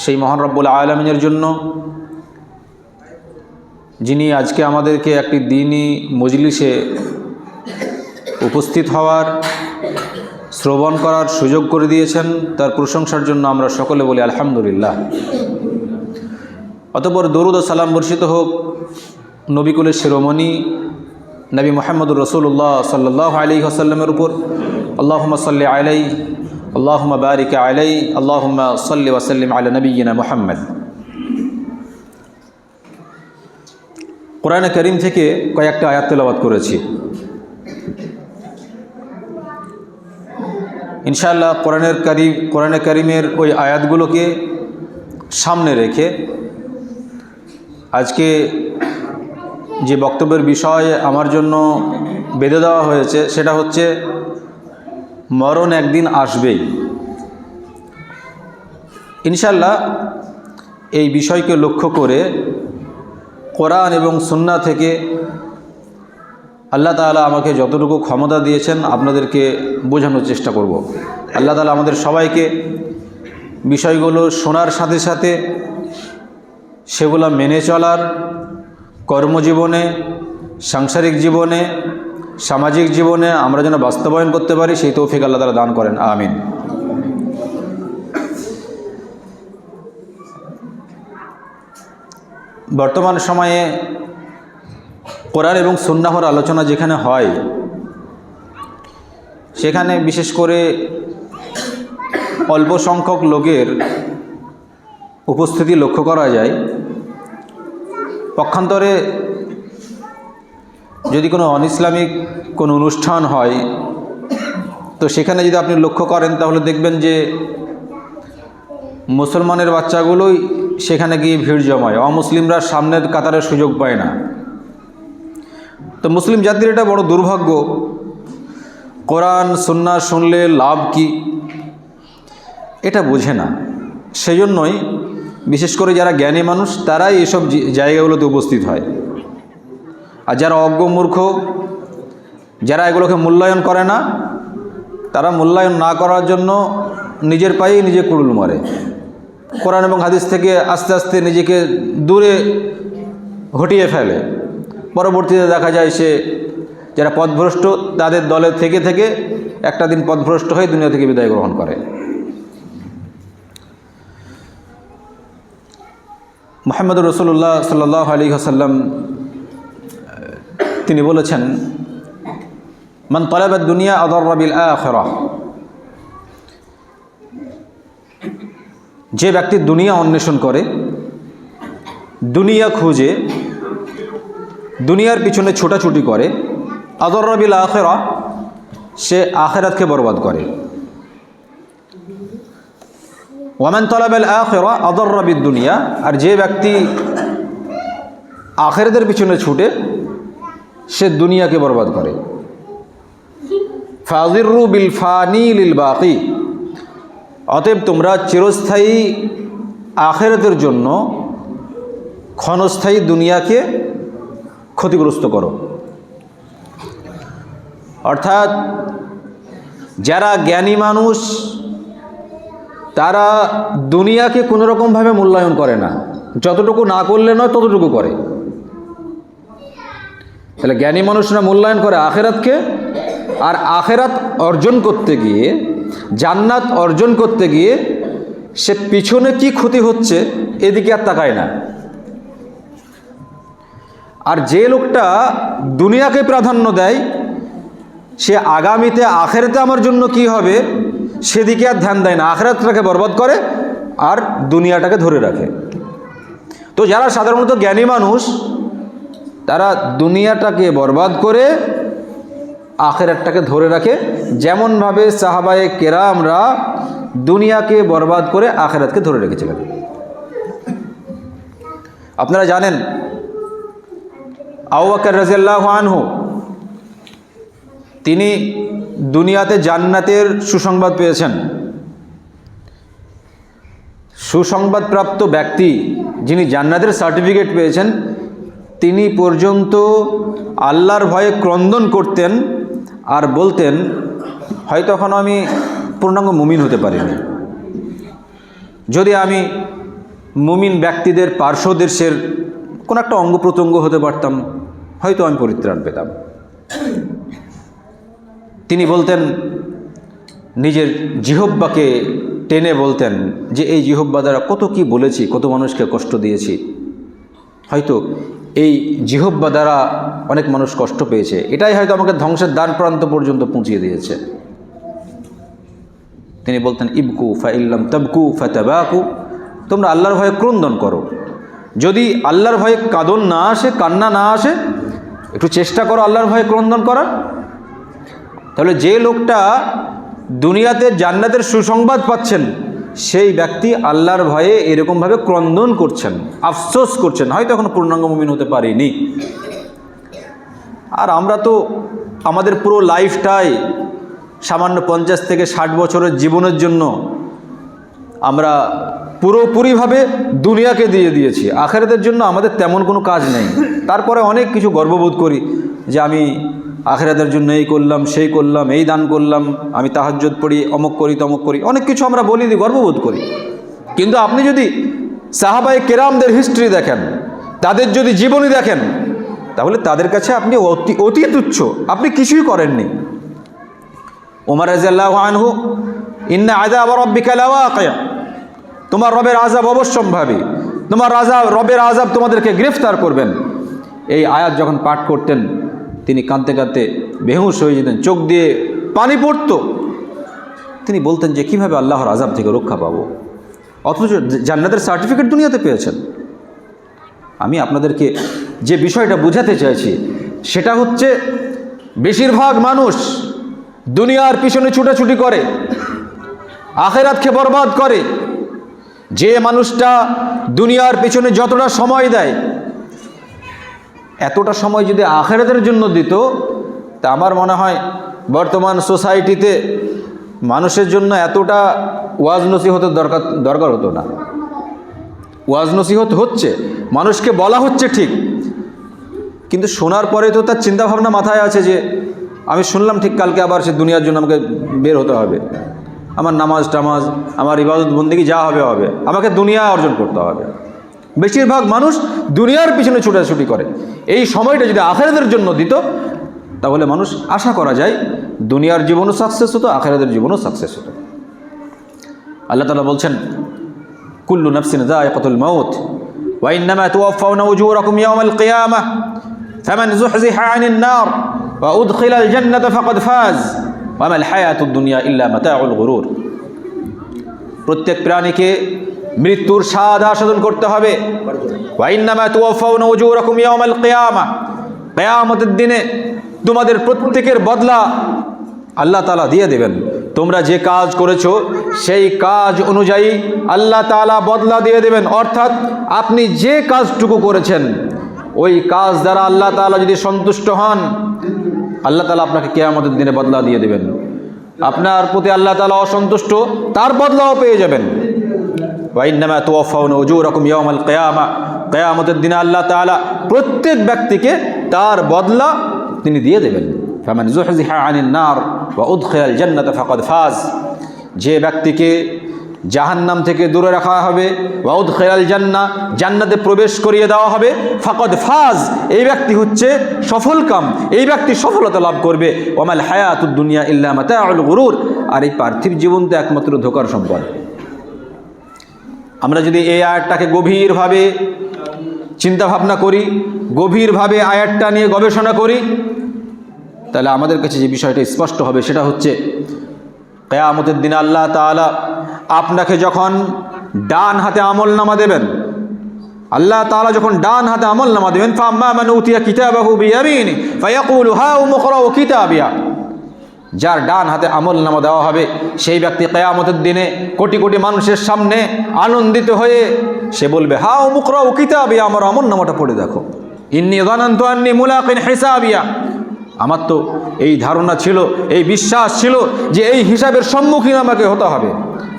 সেই মহান রব্বুল আলামিনের জন্য, যিনি আজকে আমাদেরকে একটি দ্বীনি মজলিসে উপস্থিত হওয়ার, শ্রবণ করার সুযোগ করে দিয়েছেন। তার প্রশংসার জন্য আমরা সকলে বলি আলহামদুলিল্লাহ। অতঃপর দরুদ ও সালাম বর্ষিত হোক নবিকুলের শিরোমণি নবী মুহাম্মদুর রাসূলুল্লাহ সাল্লাল্লাহু আলাইহি ওয়াসাল্লামের উপর। আল্লাহুম্মা সাল্লি আলাইহি, আল্লাহুম্মা বারিক আলাইহি, আল্লাহুম্মা সাল্লি ওয়া সাল্লিম আলা নবিয়িনা মুহাম্মদ। কোরআনে কারীম থেকে কয়েকটা আয়াত তেলাওয়াত করেছি। ইনশাআল্লাহ কোরআনে কারীমের ওই আয়াতগুলোকে সামনে রেখে আজকে যে বক্তব্যের বিষয় আমার জন্য বেঁধে দেওয়া হয়েছে সেটা হচ্ছে মরণ একদিন আসবেই। ইনশাআল্লাহ এই বিষয়কে লক্ষ্য করে কোরআন এবং সুন্নাহ থেকে আল্লাহ তাআলা আমাকে যতটুকু ক্ষমতা দিয়েছেন আপনাদেরকে বোঝানোর চেষ্টা করব। আল্লাহ তাআলা আমাদের সবাইকে বিষয়গুলো শোনার সাথে সাথে সেগুলো মেনে চলার, কর্মজীবনে, সাংসারিক জীবনে, সামাজিক জীবনে আমরা যেন বাস্তবায়ন করতে পারি, সেই তৌফিক আল্লাহ তাআলা দান করেন, আমিন। বর্তমান সময়ে কোরআন এবং সুন্নাহর আলোচনা যেখানে হয় সেখানে বিশেষ করে অল্প সংখ্যক লোকের উপস্থিতি লক্ষ্য করা যায়। পক্ষান্তরে যদি কোনো অনইসলামিক কোনো অনুষ্ঠান হয় তো সেখানে যদি আপনি লক্ষ্য করেন তাহলে দেখবেন যে মুসলমানের বাচ্চাগুলোই সেখানে গিয়ে ভিড় জমায়, অমুসলিমরা সামনের কাতারের সুযোগ পায় না। তো মুসলিম জাতির এটা বড় দুর্ভাগ্য। কোরআন সুন্নাহ শুনলে লাভ কি এটা বোঝে না। সেজন্যই বিশেষ করে যারা জ্ঞানী মানুষ তারাই এসব জায়গাগুলোতে উপস্থিত হয়। আর যারা অজ্ঞ মূর্খ, যারা এগুলোকে মূল্যায়ন করে না, তারা মূল্যায়ন না করার জন্য নিজের পায়েই নিজে কুড়ুল মারে। কোরআন এবং হাদিস থেকে আস্তে আস্তে নিজেকে দূরে হটিয়ে ফেলে। পরবর্তীতে দেখা যায় সে যারা পথভ্রষ্ট তাদের দলে থেকে থেকে একটা দিন পথভ্রষ্ট হয়ে দুনিয়া থেকে বিদায় গ্রহণ করে। মুহাম্মদুর রাসূলুল্লাহ সাল্লাল্লাহু আলাইহি ওয়াসাল্লাম তিনি বলেছেন, মান তালাবাদ দুনিয়া আদাররা বিল আখিরাহ, যে ব্যক্তি দুনিয়া অন্বেষণ করে, দুনিয়া খুঁজে, দুনিয়ার পিছনে ছোটাছুটি করে, আদাররা বিল আখিরাহ, সে আখিরাতকে বরবাদ করে। ওয়ামান তালাবাল আখিরাহ আদাররা বিদ দুনিয়া, আর যে ব্যক্তি আখিরাতের পিছনে ছুটে সে দুনিয়াকে বরবাদ করে। ফাযিরু বিল ফানি লিল বাকি, অতএব তোমরা চিরস্থায়ী আখিরাতের জন্য ক্ষণস্থায়ী দুনিয়াকে ক্ষতিগ্রস্ত করো। অর্থাৎ যারা জ্ঞানী মানুষ তারা দুনিয়াকে কোনো রকমভাবে মূল্যায়ন করে না, যতটুকু না করলে নয় ততটুকু করে। তাহলে জ্ঞানী মানুষরা মূল্যায়ন করে আখিরাতকে, আর আখিরাত অর্জন করতে গিয়ে, জান্নাত অর্জন করতে গিয়ে সে পিছনে কি ক্ষতি হচ্ছে এদিকে আর তাকায় না। আর যে লোকটা দুনিয়াকে প্রাধান্য দেয় সে আগামীতে আখিরাতে আমার জন্য কি হবে সেদিকে আর ধ্যান দেয় না, আখিরাতটাকে বরবাদ করে আর দুনিয়াটাকে ধরে রাখে। তো যারা সাধারণত জ্ঞানী মানুষ তারা দুনিয়াটাকে বরবাদ করে আখিরাতটাকে ধরে রাখে, যেমনভাবে সাহাবায়ে কেরামরা দুনিয়াকে বরবাদ করে আখিরাতকে ধরে রেখেছিলেন। আপনারা জানেন আবু বকর রাদিয়াল্লাহু আনহু তিনি দুনিয়াতে জান্নাতের সুসংবাদ পেয়েছেন। সুসংবাদপ্রাপ্ত ব্যক্তি যিনি জান্নাতের সার্টিফিকেট পেয়েছেন তিনি পর্যন্ত আল্লাহর ভয়ে ক্রন্দন করতেন আর বলতেন, হয়তো এখনও আমি পূর্ণাঙ্গ মুমিন হতে পারিনি, যদি আমি মুমিন ব্যক্তিদের পার্শ্বদেশের কোনো একটা অঙ্গ প্রত্যঙ্গ হতে পারতাম, হয়তো আমি পরিত্রাণ পেতাম। তিনি বলতেন, নিজের জিহব্বাকে টেনে বলতেন যে এই জিহব্বা দ্বারা কত কি বলেছি, কত মানুষকে কষ্ট দিয়েছি, হয়তো এই জিহব্বা দ্বারা অনেক মানুষ কষ্ট পেয়েছে, এটাই হয়তো আমাকে ধ্বংসের দ্বার প্রান্ত পর্যন্ত পৌঁছিয়ে দিয়েছে। তিনি বলতেন, ইবকু ফাইল্লাম তাবকু ফাতাবাকু, তোমরা আল্লাহর ভয়ে ক্রন্দন করো, যদি আল্লাহর ভয়ে কাঁদন না আসে, কান্না না আসে, একটু চেষ্টা করো আল্লাহর ভয়ে ক্রন্দন করার। তাহলে যে লোকটা দুনিয়াতে জান্নাতের সুসংবাদ পাচ্ছেন, সেই ব্যক্তি আল্লাহর ভয়ে এরকমভাবে ক্রন্দন করছেন, আফসোস করছেন, হয়তো এখনো পূর্ণাঙ্গ মুমিন হতে পারিনি। আর আমরা তো আমাদের পুরো লাইফটাই সামান্য 50 থেকে 60 বছরের জীবনের জন্য আমরা পুরোপুরিভাবে দুনিয়াকে দিয়ে দিয়েছি, আখিরাতের জন্য আমাদের তেমন কোনো কাজ নেই। তারপরে অনেক কিছু গর্ববোধ করি যে আমি আখিরাতের জন্য এই করলাম, সেই করলাম, এই দান করলাম, আমি তাহাজ্জুদ পড়ি, অমুক করি, তমুক করি, অনেক কিছু আমরা বলি, গর্ববোধ করি। কিন্তু আপনি যদি সাহাবায়ে কেরামদের হিস্ট্রি দেখেন, তাদের যদি জীবনী দেখেন, তাহলে তাদের কাছে আপনি অতি তুচ্ছ, আপনি কিছুই করেননি। ওমর রাদিয়াল্লাহু আনহু, ইন্না আযাব রাব্বিকা লাওয়াকি', তোমার রবের আযাব অবশ্যম্ভাবী, তোমার রবের আযাব তোমাদেরকে গ্রেফতার করবেন। এই আয়াত যখন পাঠ করতেন, তিনি কাঁদতে কাঁদতে বেহুশ হয়ে যেতেন, চোখ দিয়ে পানি পড়ত। তিনি বলতেন যে কীভাবে আল্লাহর আযাব থেকে রক্ষা পাবো, অথচ জান্নাতের সার্টিফিকেট দুনিয়াতে পেয়েছেন। আমি আপনাদেরকে যে বিষয়টা বোঝাতে চাইছি সেটা হচ্ছে, বেশিরভাগ মানুষ দুনিয়ার পিছনে ছুটাছুটি করে, আখিরাতকে বরবাদ করে। যে মানুষটা দুনিয়ার পিছনে যতটা সময় দেয়, এতটা সময় যদি আখিরাতের জন্য দিত, তা আমার মনে হয় বর্তমান সোসাইটিতে মানুষের জন্য এতটা ওয়াজ নসিহতের দরকার হতো না। ওয়াজ নসিহত হচ্ছে, মানুষকে বলা হচ্ছে ঠিক, কিন্তু শোনার পরে তো তার চিন্তাভাবনা মাথায় আছে যে আমি শুনলাম ঠিক, কালকে আবার সে দুনিয়ার জন্য আমাকে বের হতে হবে, আমার নামাজ টামাজ, আমার ইবাদত বন্দেগী যা হবে হবে, আমাকে দুনিয়া অর্জন করতে হবে। বেশিরভাগ মানুষ দুনিয়ার পিছনে ছুটাছুটি করে। এই সময়টা যদি আখিরাতের জন্য দিত, তাহলে মানুষ আশা করা যায় দুনিয়ার জীবনও সাকসেস হতো, আখিরাতের জীবনও সাকসেস হতো। আল্লাহ তাআলা বলছেন, কুল্লু নাফসিন যায়িকাতুল মাউত ওয়া ইন্নামা তুওয়াফাউনা উজুরাকুম ইয়াওমাল কিয়ামাহ ফামান যুহজিহা আনিন নার ওয়া উদখিলাল জান্নাতা ফাকাদ ফাজ ওয়া মাল হায়াতুদ দুনিয়া ইল্লা মাতাউল গুরুর। প্রত্যেক প্রাণীকে মৃত্যুর স্বাদ আস্বাদন করতে হবে। ওয়া ইন্নামা তুওয়াফাউনা উজুরাকুম ইয়াওমাল কিয়ামাহ, কিয়ামতের দিনে তোমাদের প্রত্যেকের বদলা আল্লাহ তাআলা দিয়ে দেবেন। তোমরা যে কাজ করেছো সেই কাজ অনুযায়ী আল্লাহ তাআলা বদলা দিয়ে দেবেন। অর্থাৎ আপনি যে কাজটুকু করেছেন, ওই কাজ দ্বারা আল্লাহ তাআলা যদি সন্তুষ্ট হন, আল্লাহ তাআলা আপনাকে কিয়ামতের দিনে বদলা দিয়ে দেবেন। আপনার প্রতি আল্লাহ তাআলা অসন্তুষ্ট, তার বদলাও পেয়ে যাবেন। ওয়া ইন্নামা তুওয়াফাউনা উজুরাকুম ইয়াওমাল কিয়ামাহ, কিয়ামতের দিনে আল্লাহ তাআলা প্রত্যেক ব্যক্তিকে তার বদলা তিনি দিয়ে দেবেন। ফামান যুহজিহা আনিন নার ওয়া উদখিলাল জান্নাতা ফাকাদ ফাজ, যে ব্যক্তিকে জাহান্নাম থেকে দূরে রাখা হবে, ওয়া উদখিলাল জান্নাহ, জান্নাতে প্রবেশ করিয়ে দেওয়া হবে, ফাকাদ ফাজ, এই ব্যক্তি হচ্ছে সফলকাম, এই ব্যক্তি সফলতা লাভ করবে। ওয়া মাল হায়াতুদ দুনিয়া ইল্লা মাতাউল গুরুর, আর এই পার্থিব জীবন তো একমাত্র ধোঁকার সম্পদ। আমরা যদি এই আয়াতটাকে গভীরভাবে চিন্তা ভাবনা করি, গভীরভাবে আয়াতটা নিয়ে গবেষণা করি, তাহলে আমাদের কাছে যে বিষয়টা স্পষ্ট হবে সেটা হচ্ছে, কিয়ামতের দিনে আল্লাহ তাআলা আপনাকে যখন ডান হাতে আমলনামা দেবেন, আল্লাহ তাআলা যখন ডান হাতে আমলনামা দেবেন, ফাম্মা মান উতিয়া কিতাবাহু বিয়ামিনি ফায়াকুলু হাউম ইকরাউ কিতাবিয়া, যার ডান হাতে আমলনামা দেওয়া হবে, সেই ব্যক্তি কিয়ামতের দিনে কোটি কোটি মানুষের সামনে আনন্দিত হয়ে সে বলবে, হাউম ইকরাউ কিতাবিয়া, আমার আমলনামাটা পড়ে দেখো, ইন্নী যানানতু আন্নী মুলাকিন হিসাবিয়া, আমার তো এই ধারণা ছিল, এই বিশ্বাস ছিল যে এই হিসাবের সম্মুখীন আমাকে হতে হবে।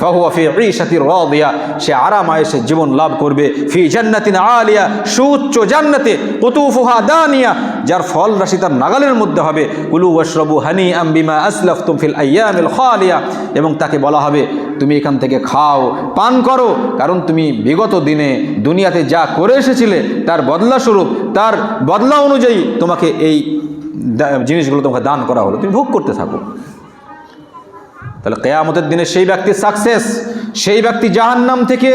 ফাহুয়া ফি ঈশাতির রাদিয়া, সে আরাম আয়েশে জীবন লাভ করবে। ফি জান্নাতিন আলিয়া, সুউচ্চ জান্নাতে, কুতুফুহা দানিয়া, যার ফল রাশি তার নাগালের মধ্যে হবে। কুলু ওয়াশরাবু হানিআম বিমা আসলাফতুম ফিল আইয়ামিল খালিয়া, এবং তাকে বলা হবে তুমি এখান থেকে খাও, পান করো, কারণ তুমি বিগত দিনে দুনিয়াতে যা করে এসেছিলে তার বদলা স্বরূপ, তার বদলা অনুযায়ী তোমাকে এই জিনিসগুলো তোমাকে দান করা হলো, তুমি ভোগ করতে থাকো। তাহলে কিয়ামতের দিনে সেই ব্যক্তি সাকসেস, সেই ব্যক্তি জাহান্নাম থেকে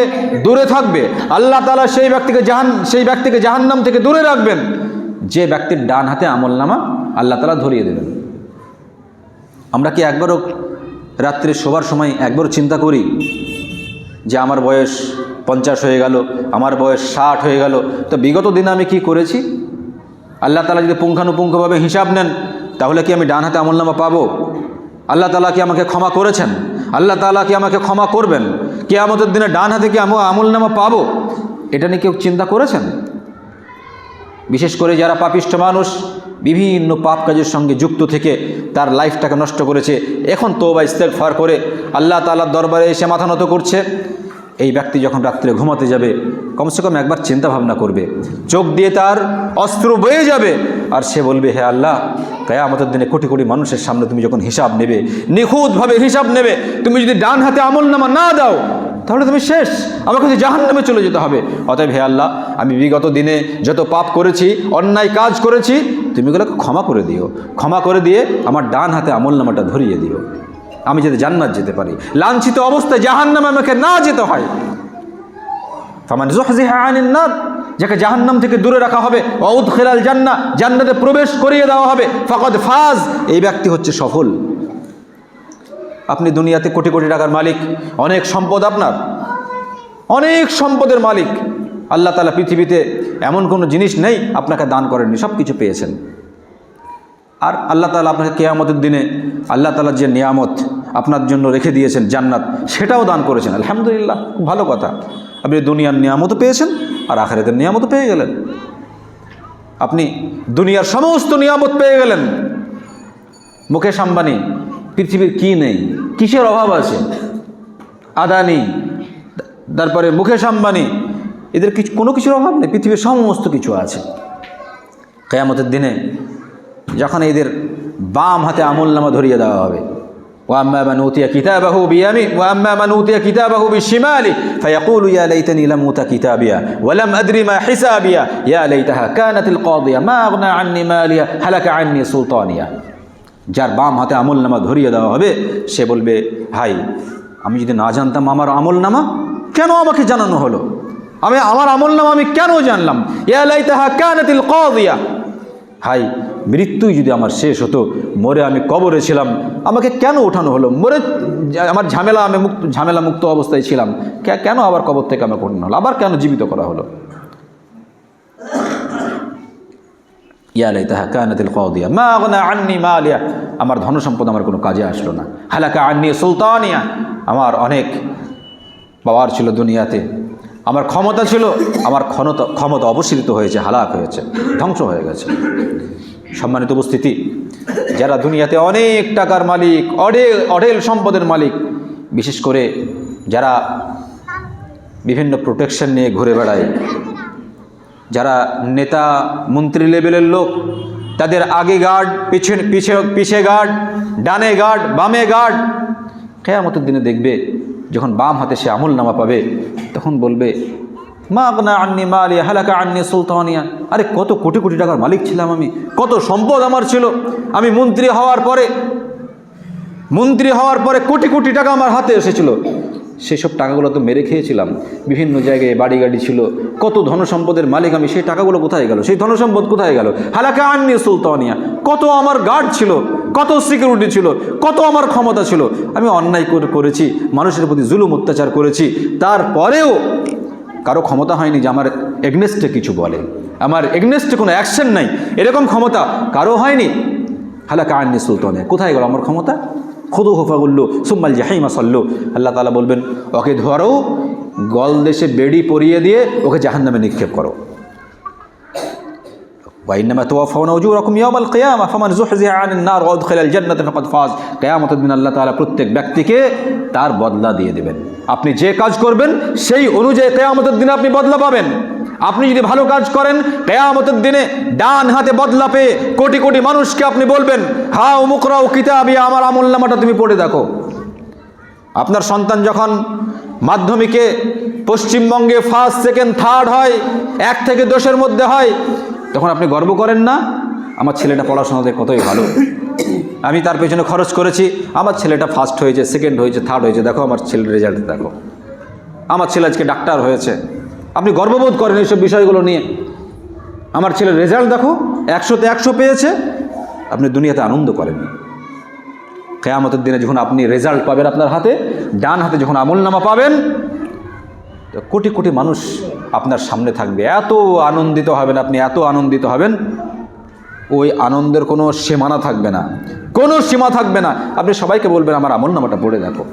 দূরে থাকবে। আল্লাহ তাআলা সেই ব্যক্তিকে জাহান্নাম থেকে দূরে রাখবেন যে ব্যক্তির ডান হাতে আমলনামা আল্লাহ তাআলা ধরিয়ে দেবেন। আমরা কি একবারও রাত্রে শোবার সময় একবারও চিন্তা করি যে আমার বয়স 50 হয়ে গেল, আমার বয়স 60 হয়ে গেল, তো বিগত দিনে আমি কি করেছি? আল্লাহ তাআলা যদি পুঙ্খানুপুঙ্খভাবে হিসাব নেন তাহলে কি আমি ডান হাতে আমলনামা পাবো? আল্লাহ তাআলা কি আমাকে ক্ষমা করেছেন? আল্লাহ তাআলা কি আমাকে ক্ষমা করবেন? কিয়ামতের দিনে ডান হাতে কি আমি আমলনামা পাবো? এটা নিয়ে কেউ চিন্তা করেছেন? বিশেষ করে যারা পাপিষ্ঠ মানুষ, বিভিন্ন পাপ কাজের সঙ্গে যুক্ত থেকে তার লাইফটাকে নষ্ট করেছে, এখন তওবা ইস্তেগফার করে আল্লাহ তাআলার দরবারে এসে মাথা নত করছে, এই ব্যক্তি যখন রাত্রে ঘুমাতে যাবে কমসে কম একবার চিন্তা ভাবনা করবে, চোখ দিয়ে তার অশ্রু বয়ে যাবে, আর সে বলবে হে আল্লাহ, কিয়ামতের দিনে কোটি কোটি মানুষের সামনে তুমি যখন হিসাব নেবে, নিখুঁতভাবে হিসাব নেবে, তুমি যদি ডান হাতে আমলনামা না দাও তাহলে তুমি শেষ, আমাকে যে জাহান্নামে চলে যেতে হবে। অতএব হে আল্লাহ, আমি বিগত দিনে যত পাপ করেছি, অন্যায় কাজ করেছি, তুমি এগুলোকে ক্ষমা করে দিও, ক্ষমা করে দিয়ে আমার ডান হাতে আমলনামাটা ধরিয়ে দিও, আমি যাতে জান্নাত যেতে পারি, লাঞ্ছিত অবস্থায় জাহান্নামে আমাকে না যেতে হয়। ফামান যুহজিহা আনিন নার, যাকে জাহান্নাম থেকে দূরে রাখা হবে, ওয়া উদখিলাল জান্নাহ, জান্নাতে প্রবেশ করিয়ে দেওয়া হবে, ফাকাদ ফাজ, এই ব্যক্তি হচ্ছে সফল। আপনি দুনিয়াতে কোটি কোটি টাকার মালিক, অনেক সম্পদ, আপনার অনেক সম্পদের মালিক, আল্লাহ তাআলা পৃথিবীতে এমন কোনো জিনিস নেই আপনাকে দান করেননি, সব কিছু পেয়েছেন। আর আল্লাহ তাআলা আপনাকে কিয়ামতের দিনে আল্লাহ তাআলার যে নিয়ামত আপনার জন্য রেখে দিয়েছেন জান্নাত, সেটাও দান করেছেন, আলহামদুলিল্লাহ, খুব ভালো কথা। আপনি দুনিয়ার নিয়ামতও পেয়েছেন আর আখিরাতের নিয়ামতও পেয়ে গেলেন। আপনি দুনিয়ার সমস্ত নিয়ামত পেয়ে গেলেন। মুকেশ আম্বানি, পৃথিবীর কি নেই, কিসের অভাব আছে? আদানি, তারপরে মুকেশ আম্বানি, এদের কোনো কিছুর অভাব নেই, পৃথিবীর সমস্ত কিছু আছে। কিয়ামতের দিনে যখন এদের বাম হাতে আমলনামা ধরিয়ে দেওয়া হবে, ওয়াম্মা মান উতিয়া কিতাবাহু বিয়ামিন ওয়াম্মা মান উতিয়া কিতাবাহু বিশিমালি ফায়াকুলু ইয়া লাইতানি লাম উতা কিতাবিয়া ওয়া লাম আদরি মা হিসাবিয়া ইয়া লাইতাহা কানাতিল কাদিয়া মা আগনা আন্নি মালিয়া হালাকা আন্নি সুলতানিয়া। যার বাম হাতে আমলনামা ধরিয়ে দেওয়া হবে সে বলবে, হাই, আমি যদি না জানতাম আমার আমলনামা, কেন আমাকে জানানো হলো? আমার আমলনামা আমি কেন জানলাম? ইয়া লাইতাহা কানাতিল কাদিয়া, হাই, মৃত্যুই যদি আমার শেষ হতো, মরে আমি কবরে ছিলাম, আমাকে কেন ওঠানো হলো? মরে আমার ঝামেলা মুক্ত অবস্থায় ছিলাম, কেন আবার কবর থেকে আমাকে ওঠানো হলো? আবার কেন জীবিত করা হলো? ইয়া লাইতাহা কানাতিল কাদিয়া মা আগনা আন্নি মালিয়া, আমার ধন সম্পদ আমার কোনো কাজে আসলো না। হালাকা আন্নি সুলতানিয়া, আমার অনেক পাওয়ার ছিল দুনিয়াতে, আমার ক্ষমতা ছিল, আমার ক্ষমতা অপসৃত হয়েছে, হালাক হয়েছে, ধ্বংস হয়ে গেছে। সম্মানিত উপস্থিতি, যারা দুনিয়াতে অনেক টাকার মালিক, অঢেল সম্পদের মালিক, বিশেষ করে যারা বিভিন্ন প্রোটেকশন নিয়ে ঘুরে বেড়ায়, যারা নেতা মন্ত্রী লেভেলের লোক, তাদের আগে গার্ড, পিছে গার্ড, ডানে গার্ড, বামে গার্ড, কিয়ামতের দিনে দেখবে যখন বাম হাতে সে আমলনামা পাবে তখন বলবে, মা আগনা আন্নি মালিয়া হালাকা আন্নি সুলতানিয়া, আরে কত কোটি কোটি টাকার মালিক ছিলাম আমি, কত সম্পদ আমার ছিল, আমি মন্ত্রী হওয়ার পরে কোটি কোটি টাকা আমার হাতে এসেছিল, সেসব টাকাগুলো তো মেরে খেয়েছিলাম, বিভিন্ন জায়গায় বাড়ি গাড়ি ছিল, কত ধনসম্পদের মালিক আমি, সেই টাকাগুলো কোথায় গেল? সেই ধনসম্পদ কোথায় গেল? হালাকা আন্নি সুলতানিয়া, কত আমার গার্ড ছিল, কত সিকিউরিটি ছিল, কত আমার ক্ষমতা ছিল, আমি অন্যায় করেছি, মানুষের প্রতি জুলুম অত্যাচার করেছি, তারপরেও কারো ক্ষমতা হয়নি যে আমার এগনেস্টে কিছু বলে, আমার এগনেস্টে কোনো অ্যাকশন নাই, এরকম ক্ষমতা কারো হয়নি। হালাকা আন্নি সুলতানিয়া, কোথায় গেল আমার ক্ষমতা? খুদুহু ফাগুল্লু সুম্মাল জাহিমা সাল্লু, আল্লাহ তাআলা বলবেন, ওকে ধরো, গলদেশে বেড়ি পরিয়ে দিয়ে ওকে জাহান্নামে নিক্ষেপ করো। ওয়াইন্নামা তুওয়াফাউনা উজুরাকুম ইয়াওমাল কিয়ামাহ ফামান যুহজিহা আনিন নার ওয়া উদখিলাল জান্নাতা ফাকাদ ফাজ। কিয়ামতের দিন আল্লাহ তাআলা প্রত্যেক ব্যক্তিকে তার বদলা দিয়ে দেবেন। আপনি যে কাজ করবেন সেই অনুযায়ী কিয়ামতের দিনে আপনি বদলা পাবেন। আপনি যদি ভালো কাজ করেন, কিয়ামতের দিনে ডান হাতে বদলা পেয়ে কোটি কোটি মানুষকে আপনি বলবেন, হা মুকরাউ কিতাবি, আমার আমলনামাটা তুমি পড়ে দেখো। আপনার সন্তান যখন মাধ্যমিকে পশ্চিমবঙ্গে ফার্স্ট, সেকেন্ড, থার্ড হয়, 1 থেকে 10-এর মধ্যে হয়, তখন আপনি গর্ব করেন না? আমার ছেলেটা পড়াশোনাতে কতই ভালো, আমি তার পেছনে খরচ করেছি, আমার ছেলেটা ফার্স্ট হয়েছে, সেকেন্ড হয়েছে, থার্ড হয়েছে, দেখো আমার ছেলের রেজাল্ট দেখো, আমার ছেলে আজকে ডাক্তার হয়েছে। আপনি গর্ববোধ করেন এইসব বিষয়গুলো নিয়ে। আমার ছেলের রেজাল্ট দেখো, 100-তে 100 পেয়েছে। আপনি দুনিয়াতে আনন্দ করেন। কিয়ামতের দিনে যখন আপনি রেজাল্ট পাবেন আপনার হাতে, ডান হাতে যখন আমলনামা পাবেন, তো কোটি কোটি মানুষ আপনার সামনে থাকবে, এত আনন্দিত হবেন আপনি, এত আনন্দিত হবেন, ওই আনন্দের কোনো সীমানা থাকবে না, কোনো সীমা থাকবে না। আপনি সবাইকে বলবেন আমার আমলনামাটা পড়ে দেখো।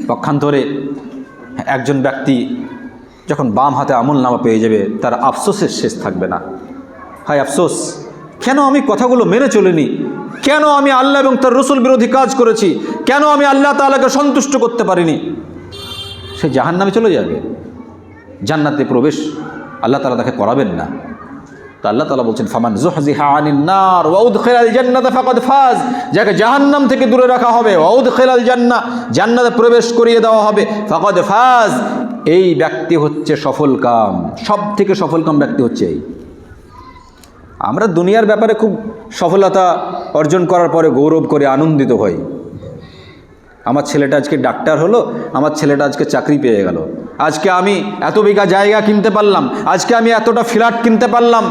পক্ষান্তরে একজন ব্যক্তি যখন বাম হাতে আমলনামা পেয়ে যাবে, তার আফসোসের শেষ থাকবে না। হায় আফসোস, কেন আমি কথাগুলো মেনে চলিনি, কেন আমি আল্লাহ এবং তার রসুল বিরোধী কাজ করেছি, কেন আমি আল্লাহ তাআলাকে সন্তুষ্ট করতে পারিনি। সে জাহান্নামে চলে যাবে, জান্নাতে প্রবেশ আল্লাহ তাআলা তাকে করাবেন না। তো আল্লাহ তাআলা বলছেন, ফামান যুহজিহা আনিন নার ওয়া উদখিলাল জান্নাতা ফাকাদ ফাজ, যাকে জাহান্নাম থেকে দূরে রাখা হবে, ওয়া উদখিলাল জান্নাহ, জান্নাতে প্রবেশ করিয়ে দেওয়া হবে, ফাকাদ ফাজ, এই ব্যক্তি হচ্ছে সফলকাম। সব থেকে সফলকাম ব্যক্তি হচ্ছে এই। আমরা দুনিয়ার ব্যাপারে খুব সফলতা অর্জন করার পরে গৌরব করে আনন্দিত হই। আমার ছেলেটা আজকে ডাক্তার হলো, আমার ছেলেটা আজকে চাকরি পেয়ে গেল, আজকে আমি এত বিঘা জায়গা কিনতে পারলাম, আজকে আমি এতটা ফ্ল্যাট কিনতে পারলাম,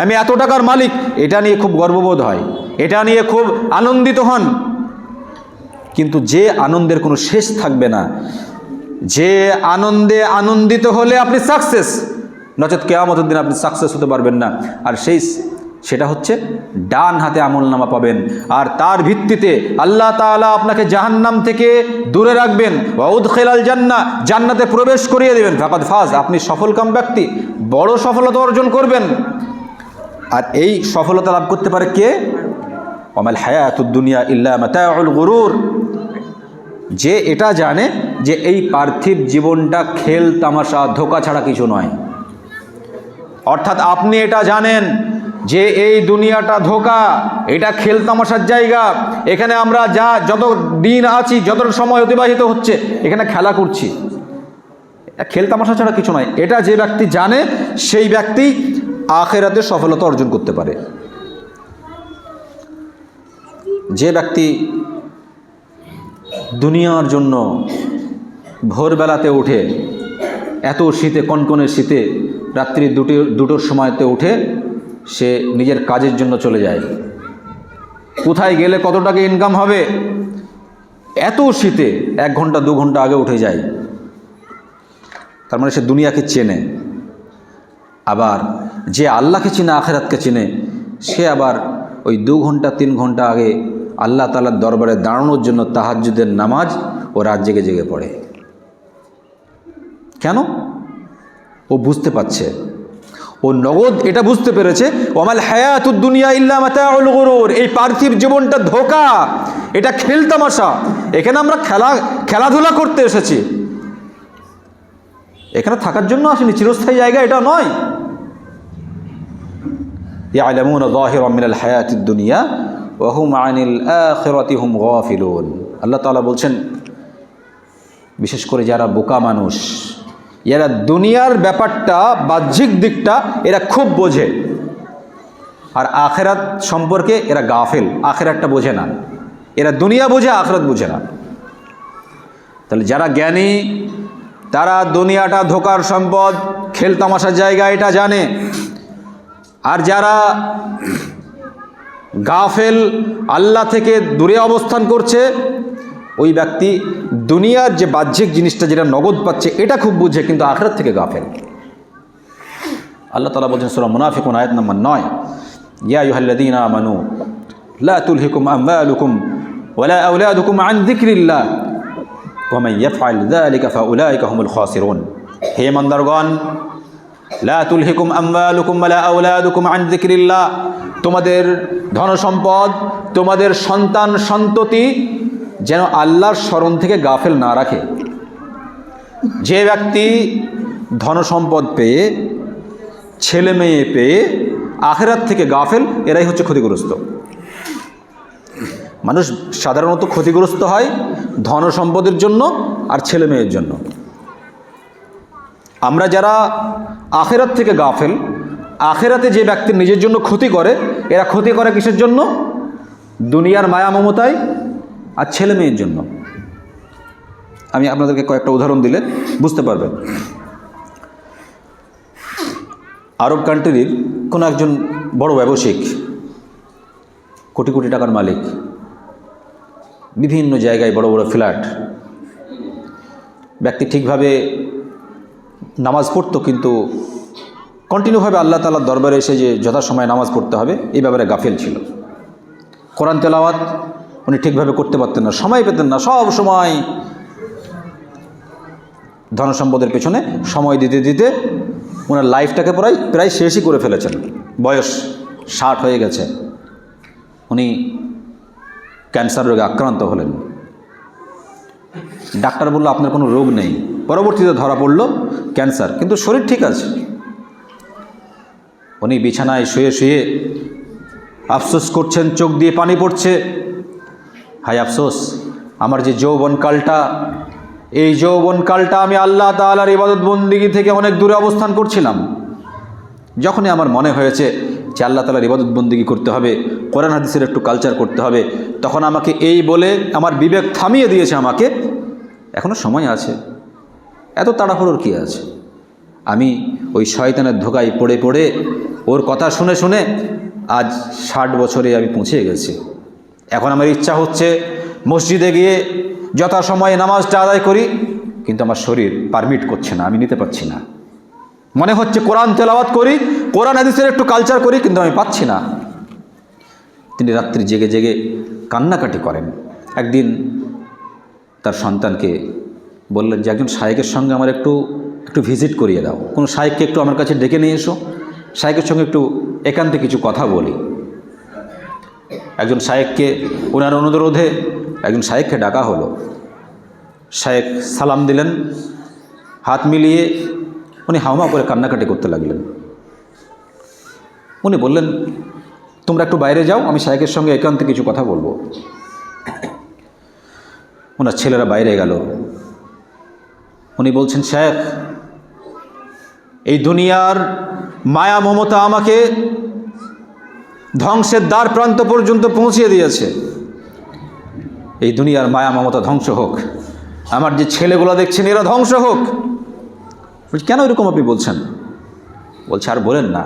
আমি এত টাকার মালিক, এটা নিয়ে খুব গর্ববোধ হয়, এটা নিয়ে খুব আনন্দিত হন। কিন্তু যে আনন্দের কোনো শেষ থাকবে না, যে আনন্দে আনন্দিত হলে আপনি সাকসেস, নচেত কিয়ামতের দিন আপনি সাকসেস হতে পারবেন না। আর সেটা হচ্ছে ডান হাতে আমলনামা পাবেন, আর তার ভিত্তিতে আল্লাহ তাআলা আপনাকে জাহান্নাম থেকে দূরে রাখবেন, ওয়া উদখিলাল জান্নাহ, জান্নাতে প্রবেশ করিয়ে দেবেন, ফাকাদ ফাজ, আপনি সফলকাম ব্যক্তি, বড় সফলতা অর্জন করবেন। আর এই সফলতা লাভ করতে পারে কে? ওয়ামাল হায়াতুদ দুনিয়া ইল্লা মাতাউল গুরুর, যে এটা জানে যে এই পার্থিব জীবনটা খেল তামাশা ধোঁকা ছাড়া কিছু নয়। অর্থাৎ আপনি এটা জানেন যে এই দুনিয়াটা ধোঁকা, এটা খেল তামাশার জায়গা, এখানে আমরা যত দিন আছি, যত সময় অতিবাহিত হচ্ছে, এখানে খেলা করছি, খেল তামাশা ছাড়া কিছু নয়। এটা যে ব্যক্তি জানে, সেই ব্যক্তি আখিরাতে সফলতা অর্জন করতে পারে। যে ব্যক্তি দুনিয়ার জন্য ভোরবেলাতে উঠে, এত শীতে, কনকনে শীতে, রাত্রি 2টোর সময়তে উঠে সে নিজের কাজের জন্য চলে যায়, কোথায় গেলে কত টাকা ইনকাম হবে, এত শীতে 1 ঘন্টা 2 ঘন্টা আগে উঠে যায়, তার মানে সে দুনিয়াকে চেনে। আবার যে আল্লাহকে চেনে, আখিরাতকে চেনে, সে আবার ওই 2 ঘন্টা 3 ঘন্টা আগে আল্লাহ তাআলার দরবারে দাঁড়ানোর জন্য তাহাজ্জুদের নামাজ ও রাত জেগে জেগে পড়ে। কেন? ও বুঝতে পারছে, ও নগদ এটা বুঝতে পেরেছে, ওয়ামাল হায়াতুদ দুনিয়া ইল্লা মাতাউল গুরুর, এই পার্থিব জীবনটা ধোঁকা, এটা খেল তামাশা, এখানে আমরা খেলাধুলা করতে এসেছি, এখানে থাকার জন্য আসেনি, চিরস্থায়ী জায়গা এটা নয়। ইয়ালামুনা যাহিরাম মিনাল হায়াতিদ দুনিয়া ওয়া হুম আনিল আখিরাতি হুম গাফিলুন। আল্লাহ তাআলা বলছেন, বিশেষ করে যারা বোকা মানুষ, এরা দুনিয়ার ব্যাপারটা, বাহ্যিক দিকটা এরা খুব বোঝে, আর আখিরাত সম্পর্কে এরা গাফেল, আখিরাতটা বোঝে না। এরা দুনিয়া বোঝে, আখিরাত বোঝে না। তাহলে যারা জ্ঞানী, তারা দুনিয়াটা ধোকার সম্পদ, খেল তামাশার জায়গা, এটা জানে। আর যারা গাফেল, আল্লাহ থেকে দূরে অবস্থান করছে, ওই ব্যক্তি দুনিয়ার যে বাহ্যিক জিনিসটা, যেটা নগদ পাচ্ছে, এটা খুব বুঝে, কিন্তু আখিরাত থেকে গাফেল। আল্লাহ তাআলা বলছেন সূরা মুনাফিকুন আয়াত নম্বর 9, ইয়া আইয়ুহাল্লাযীনা আমানু লা তুলহিকুম আমওয়ালুকুম ওয়ালা আওলাদুকুম আন যিকরিল্লাহ ওয়া মান ইয়াফআল যালিকা ফাউলাইকা হুমুল খাসিরুন। হে ইমানদারগণ, লা তুলহিকুম আমওয়ালুকুম ওয়ালা আওলাদুকুম আন যিকরিল্লাহ, তোমাদের ধনসম্পদ, তোমাদের সন্তান সন্ততি যেন আল্লাহর স্মরণ থেকে গাফেল না রাখে। যে ব্যক্তি ধনসম্পদ পেয়ে, ছেলে মেয়ে পেয়ে আখিরাত থেকে গাফেল, এরাই হচ্ছে ক্ষতিগ্রস্ত। মানুষ সাধারণত ক্ষতিগ্রস্ত হয় ধনসম্পদের জন্য আর ছেলে মেয়ের জন্য। আমরা যারা আখিরাত থেকে গাফেল, আখিরাতে যে ব্যক্তি নিজের জন্য ক্ষতি করে, এরা ক্ষতি করে কিসের জন্য? দুনিয়ার মায়া মমতায় আর ছেলে মেয়ের জন্য। আমি আপনাদেরকে কয়েকটা উদাহরণ দিলে বুঝতে পারবেন। আরব কান্ট্রির কোনো একজন বড় ব্যবসায়িক, কোটি কোটি টাকার মালিক, বিভিন্ন জায়গায় বড় বড় ফ্ল্যাট, ব্যক্তি ঠিকভাবে নামাজ পড়তো, কিন্তু কন্টিনিউভাবে আল্লাহ তাআলার দরবারে এসে যে যথাসময়ে নামাজ পড়তে হবে এই ব্যাপারে গাফেল ছিল। কোরআন তেলাওয়াত উনি ঠিকভাবে করতে পারতেন না, সময় পেতেন না, সব সময় ধনসম্পদের পেছনে সময় দিতে দিতে ওনার লাইফটাকে প্রায় শেষই করে ফেলেছেন। বয়স 60 হয়ে গেছে, উনি ক্যান্সার রোগে আক্রান্ত হলেন। ডাক্তার বলল আপনার কোনো রোগ নেই, পরবর্তীতে ধরা পড়ল ক্যান্সার, কিন্তু শরীর ঠিক আছে। উনি বিছানায় শুয়ে শুয়ে আফসোস করছেন, চোখ দিয়ে পানি পড়ছে। হায় আফসোস, আমার যে যৌবনকালটা, এই যৌবনকালটা আমি আল্লাহ তাআলার ইবাদত বন্দেগী থেকে অনেক দূরে অবস্থান করছিলাম। যখনই আমার মনে হয়েছে যে আল্লাহ তাআলার ইবাদত বন্দেগী করতে হবে, কোরআন হাদিসের একটু কালচার করতে হবে, তখন আমাকে এই বলে আমার বিবেক থামিয়ে দিয়েছে আমাকে, এখনও সময় আছে, এত তাড়াহুড়োর কী আছে। আমি ওই শয়তানের ধোকায় পড়ে পড়ে, ওর কথা শুনে শুনে আজ 60 বছরে আমি পৌঁছে গেছি। এখন আমার ইচ্ছা হচ্ছে মসজিদে গিয়ে যথাসময়ে নামাজটা আদায় করি, কিন্তু আমার শরীর পারমিট করছে না, আমি নিতে পারছি না। মনে হচ্ছে কোরআন তেলাওয়াত করি, কোরআন হাদিসের একটু কালচার করি, কিন্তু আমি পাচ্ছি না। তিনি রাত্রি জেগে জেগে কান্নাকাটি করেন। একদিন তার সন্তানকে বললেন যে একজন শায়েখের সঙ্গে আমার একটু ভিজিট করিয়ে দাও, কোনো শায়েখকে একটু আমার কাছে ডেকে নিয়ে এসো, শায়েখের সঙ্গে একটু একান্তে কিছু কথা বলি। একজন শায়েখকে, ওনার অনুরোধে একজন শায়েখকে ডাকা হলো। শায়েখ সালাম দিলেন, হাত মিলিয়ে উনি হাওমা করে কান্নাকাটি করতে লাগলেন। উনি বললেন তোমরা একটু বাইরে যাও, আমি শায়েখের সঙ্গে একান্তে কিছু কথা বলবো। ওনার ছেলেরা বাইরে গেল। উনি বলছেন, শায়েখ, এই দুনিয়ার মায়া মমতা আমাকে ধ্বংসের দ্বার প্রান্ত পর্যন্ত পৌঁছিয়ে দিয়েছে। এই দুনিয়ার মায়া মমতা ধ্বংস হোক, আমার যে ছেলেগুলো দেখছেন এরা ধ্বংস হোক। কেন এরকম আপনি বলছেন? বলছে আর বলেন না,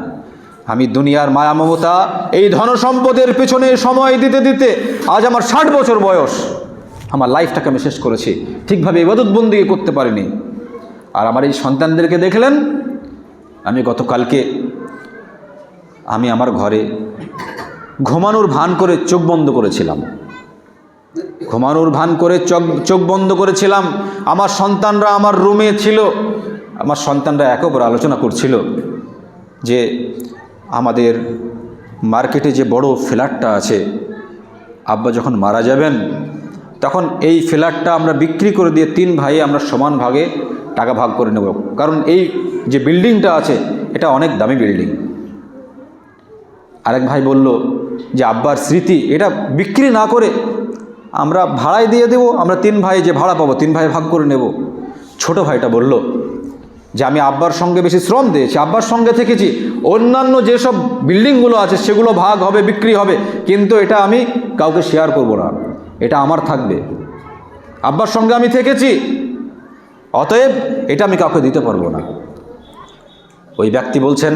আমি দুনিয়ার মায়া মমতা, এই ধনসম্পদের পেছনে সময় দিতে দিতে আজ আমার 60 বছর বয়স, আমার লাইফটাকে আমি শেষ করেছি, ঠিকভাবে ইবাদত বন্দেগী করতে পারিনি। আর আমার এই সন্তানদেরকে দেখলেন, আমি গতকালকে আমি আমার ঘরে ঘুমানোর ভান করে চোখ বন্ধ করেছিলাম, ঘুমানোর ভান করে চোখ বন্ধ করেছিলাম। আমার সন্তানরা আমার রুমে ছিল, আমার সন্তানরা একে অপর আলোচনা করছিল যে আমাদের মার্কেটে যে বড় ফ্ল্যাটটা আছে, আব্বা যখন মারা যাবেন তখন এই ফ্ল্যাটটা আমরা বিক্রি করে দিয়ে 3 ভাই আমরা সমান ভাগে টাকা ভাগ করে নেব, কারণ এই যে বিল্ডিংটা আছে এটা অনেক দামি বিল্ডিং। আরেক ভাই বলল যে আব্বার স্মৃতি, এটা বিক্রি না করে আমরা ভাড়ায় দিয়ে দেব, আমরা 3 ভাই যে ভাড়া পাবো 3 ভাই ভাগ করে নেব। ছোট ভাইটা বলল যে আমি আব্বার সঙ্গে বেশি শ্রম দিয়েছি, আব্বার সঙ্গে থেকেছি, অন্যান্য যেসব বিল্ডিংগুলো আছে সেগুলো ভাগ হবে, বিক্রি হবে, কিন্তু এটা আমি কাউকে শেয়ার করব না, এটা আমার থাকবে। আব্বার সঙ্গে আমি থেকেছি, অতএব এটা আমি কাউকে দিতে পারবো না। ওই ব্যক্তি বলছেন,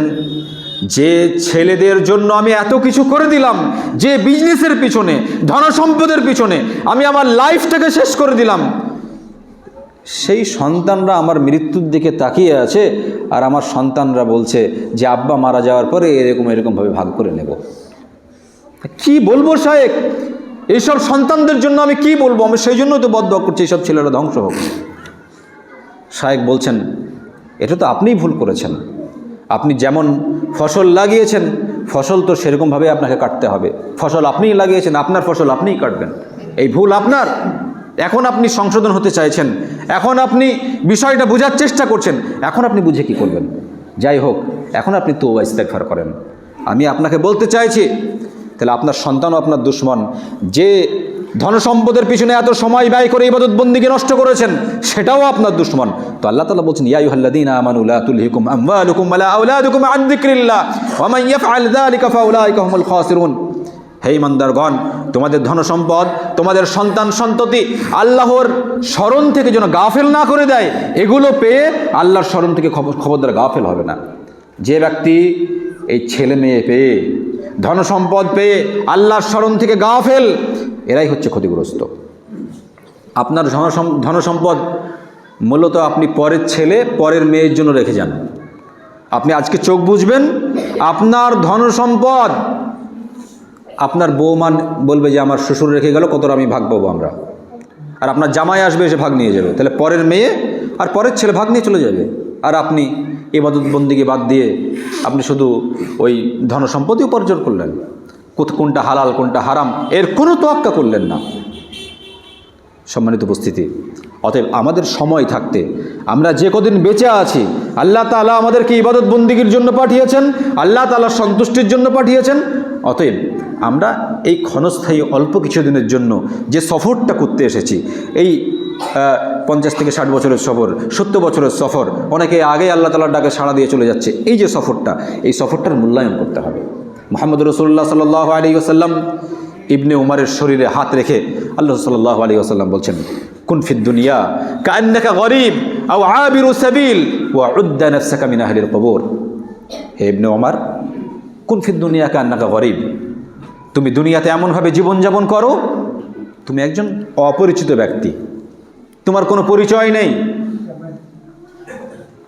যে ছেলেদের জন্য আমি এত কিছু করে দিলাম, যে বিজনেসের পিছনে, ধনসম্পদের পিছনে আমি আমার লাইফটাকে শেষ করে দিলাম, সেই সন্তানরা আমার মৃত্যুর দিকে তাকিয়ে আছে, আর আমার সন্তানরা বলছে যে আব্বা মারা যাওয়ার পরে এরকমভাবে ভাগ করে নেব। কি বলবো শায়েখ, এইসব সন্তানদের জন্য আমি কি বলবো? আমি সেই জন্যই তো বদদোয়া করছি এইসব ছেলেরা ধ্বংস হোক। শায়েখ বলছেন, এটা তো আপনিই ভুল করেছেন, আপনি যেমন ফসল লাগিয়েছেন, ফসল তো সেরকমভাবে আপনাকে কাটতে হবে। ফসল আপনিই লাগিয়েছেন, আপনার ফসল আপনিই কাটবেন। এই ভুল আপনার। এখন আপনি সংশোধন হতে চাইছেন, এখন আপনি বিষয়টা বোঝার চেষ্টা করছেন, এখন আপনি বুঝে কি করবেন? যাই হোক, এখন আপনি তওবা ইস্তেগফার করেন। আমি আপনাকে বলতে চাইছি, তাহলে আপনার সন্তানও আপনার দুশমন। যে ধনসম্পদের পিছনে এত সময় ব্যয় করে ইবাদত বন্দিকে নষ্ট করেছেন, সেটাও আপনার দুশমন। তো আল্লাহ তাআলা বলছেন, ইয়া আইয়ুহাল্লাযীনা আমানু লা তুলহিকুম আমওয়ালুকুম ওয়ালা আওলাদুকুম আন যিকরিল্লাহ ওয়া মান ইয়াফআল যালিকা ফাউলাইকা হুমুল খাসিরুন। হে ইমানদারগণ, তোমাদের ধনসম্পদ, তোমাদের সন্তান সন্ততি আল্লাহর স্মরণ থেকে যেন গাফেল না করে দেয়। এগুলো পেয়ে আল্লাহর স্মরণ থেকে খবরদার গাফেল হবে না। যে ব্যক্তি এই ছেলে মেয়ে পেয়ে, ধনসম্পদ পেয়ে আল্লাহর স্মরণ থেকে গাফেল, এরাই হচ্ছে ক্ষতিগ্রস্ত। আপনার ধনসম্পদ মূলত আপনি পরের ছেলে, পরের মেয়ের জন্য রেখে যান। আপনি আজকে চোখ বুঝবেন, আপনার ধনসম্পদ আপনার বৌমান বলবে যে আমার শ্বশুর রেখে গেল, কতটা আমি ভাগ পাবো আমরা। আর আপনার জামাই আসবে, এসে ভাগ নিয়ে যাবে। তাহলে পরের মেয়ে আর পরের ছেলে ভাগ নিয়ে চলে যাবে, আর আপনি ইবাদত বন্দিকে বাদ দিয়ে আপনি শুধু ওই ধনসম্পদই উপার্জন করলেন। কোনটা হালাল কোনটা হারাম এর কোনো তোয়াক্কা করলেন না। সম্মানিত উপস্থিতি, অতএব আমাদের সময় থাকতে, আমরা যে কদিন বেঁচে আছি, আল্লাহ তাআলা আমাদেরকে ইবাদত বন্দিগির জন্য পাঠিয়েছেন, আল্লাহ তাআলার সন্তুষ্টির জন্য পাঠিয়েছেন। অতএব আমরা এই ক্ষণস্থায়ী অল্প কিছুদিনের জন্য যে সফরটা করতে এসেছি, এই 50 থেকে 60 বছরের সফর, 70 বছরের সফর, অনেকে আগে আল্লাহ তাআলার ডাকে সাড়া দিয়ে চলে যাচ্ছে। এই যে সফরটা, এই সফরটার মূল্যায়ন করতে হবে। মুহাম্মদ রাসূলুল্লাহ সাল্লাল্লাহু আলাইহি ওয়াসাল্লাম ইবনে উমরের শরীরে হাত রেখে আল্লাহ সাল্লাল্লাহু আলাইহি ওয়াসাল্লাম বলছেন, কুন ফিদ দুনিয়া কাআন্নাকা গরীব আও আবিরু সাবিল ওয়া উদ্দা নাফসাকা মিন আহলিল কবর। হে ইবনে উমর, কুন ফিদ দুনিয়া কাআন্নাকা গরীব, তুমি দুনিয়াতে এমনভাবে জীবনযাপন করো, তুমি একজন অপরিচিত ব্যক্তি, তোমার কোনো পরিচয় নেই।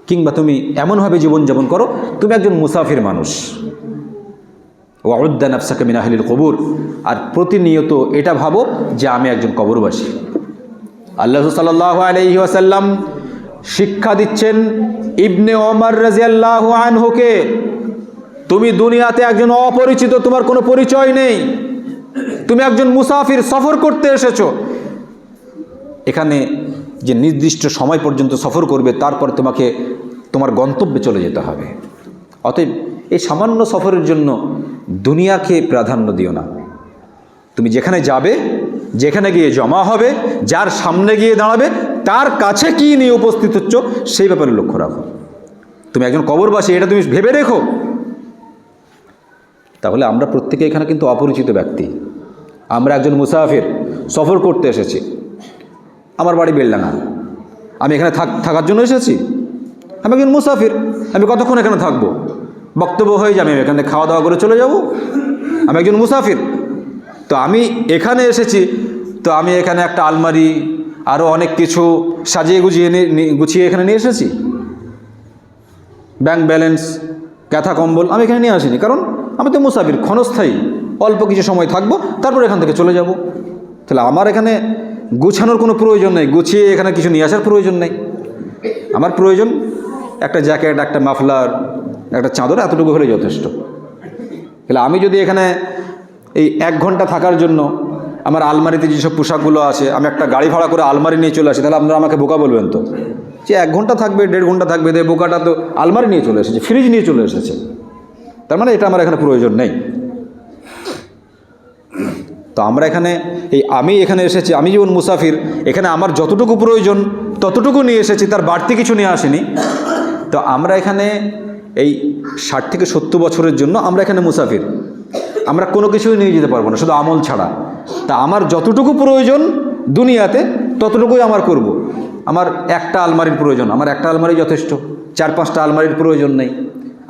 কিংবা তুমি এমনভাবে জীবনযাপন করো, তুমি একজন মুসাফির মানুষ। ওয়াউদ্দা নাফসাকা মিন আহলিল কবুর, আর প্রতিনিয়ত এটা ভাবো যে আমি একজন কবরবাসী। আল্লাহ সাল্লাল্লাহু আলাইহি ওয়াসাল্লাম শিক্ষা দিচ্ছেন ইবনে ওমর রাদিয়াল্লাহু আনহুকে, তুমি দুনিয়াতে একজন অপরিচিত, তোমার কোনো পরিচয় নেই, তুমি একজন মুসাফির, সফর করতে এসেছো। এখানে যে নির্দিষ্ট সময় পর্যন্ত সফর করবে, তারপর তোমাকে তোমার গন্তব্যে চলে যেতে হবে। অতএব এই সামান্য সফরের জন্য দুনিয়াকে প্রাধান্য দিও না। তুমি যেখানে যাবে, যেখানে গিয়ে জমা হবে, যার সামনে গিয়ে দাঁড়াবে, তার কাছে কি নিয়ে উপস্থিত হচ্ছ সেই ব্যাপারে লক্ষ্য রাখো। তুমি একজন কবরবাসী, এটা তুমি ভেবে রেখো। তাহলে আমরা প্রত্যেকে এখানে কিন্তু অপরিচিত ব্যক্তি, আমরা একজন মুসাফির, সফর করতে এসেছি। আমার বাড়ি বেলডাঙ্গা, আমি এখানে থাকার জন্য এসেছি। আমি একজন মুসাফির, আমি কতক্ষণ এখানে থাকবো? বক্তব্য হয়ে যাবে, আমি এখানে খাওয়া দাওয়া করে চলে যাব। আমি একজন মুসাফির, তো আমি এখানে এসেছি, তো আমি এখানে একটা আলমারি, আরও অনেক কিছু সাজিয়ে গুছিয়ে এখানে নিয়ে এসেছি। ব্যাংক ব্যালেন্স, ক্যাথা কম্বল আমি এখানে নিয়ে আসিনি, কারণ আমি তো মুসাফির, ক্ষণস্থায়ী, অল্প কিছু সময় থাকবো, তারপর এখান থেকে চলে যাব। তাহলে আমার এখানে গুছানোর কোনো প্রয়োজন নেই, গুছিয়ে এখানে কিছু নিয়ে আসার প্রয়োজন নেই। আমার প্রয়োজন একটা জ্যাকেট, একটা মাফলার, একটা চাদর, এতটুকু হলে যথেষ্ট। তাহলে আমি যদি এখানে এই 1 ঘন্টা থাকার জন্য আমার আলমারিতে যেসব পোশাকগুলো আছে, আমি একটা গাড়ি ভাড়া করে আলমারি নিয়ে চলে আসি, তাহলে আপনারা আমাকে বোকা বলবেন তো, যে 1 ঘন্টা থাকবে, 1.5 ঘন্টা থাকবে, বোকাটা তো আলমারি নিয়ে চলে এসেছে, ফ্রিজ নিয়ে চলে এসেছে, তার মানে এটা আমার এখানে প্রয়োজন নেই। তো আমরা এখানে আমি এখানে এসেছি, আমি যেমন মুসাফির, এখানে আমার যতটুকু প্রয়োজন ততটুকু নিয়ে এসেছি, তার বাড়তি কিছু নিয়ে আসিনি। তো আমরা এখানে এই 60 থেকে 70 বছরের জন্য আমরা এখানে মুসাফির, আমরা কোনো কিছুই নিয়ে যেতে পারবো না, শুধু আমল ছাড়া। তা আমার যতটুকু প্রয়োজন দুনিয়াতে ততটুকুই আমার করব। আমার একটা আলমারির প্রয়োজন, আমার একটা আলমারি যথেষ্ট, 4-5টা আলমারির প্রয়োজন নেই।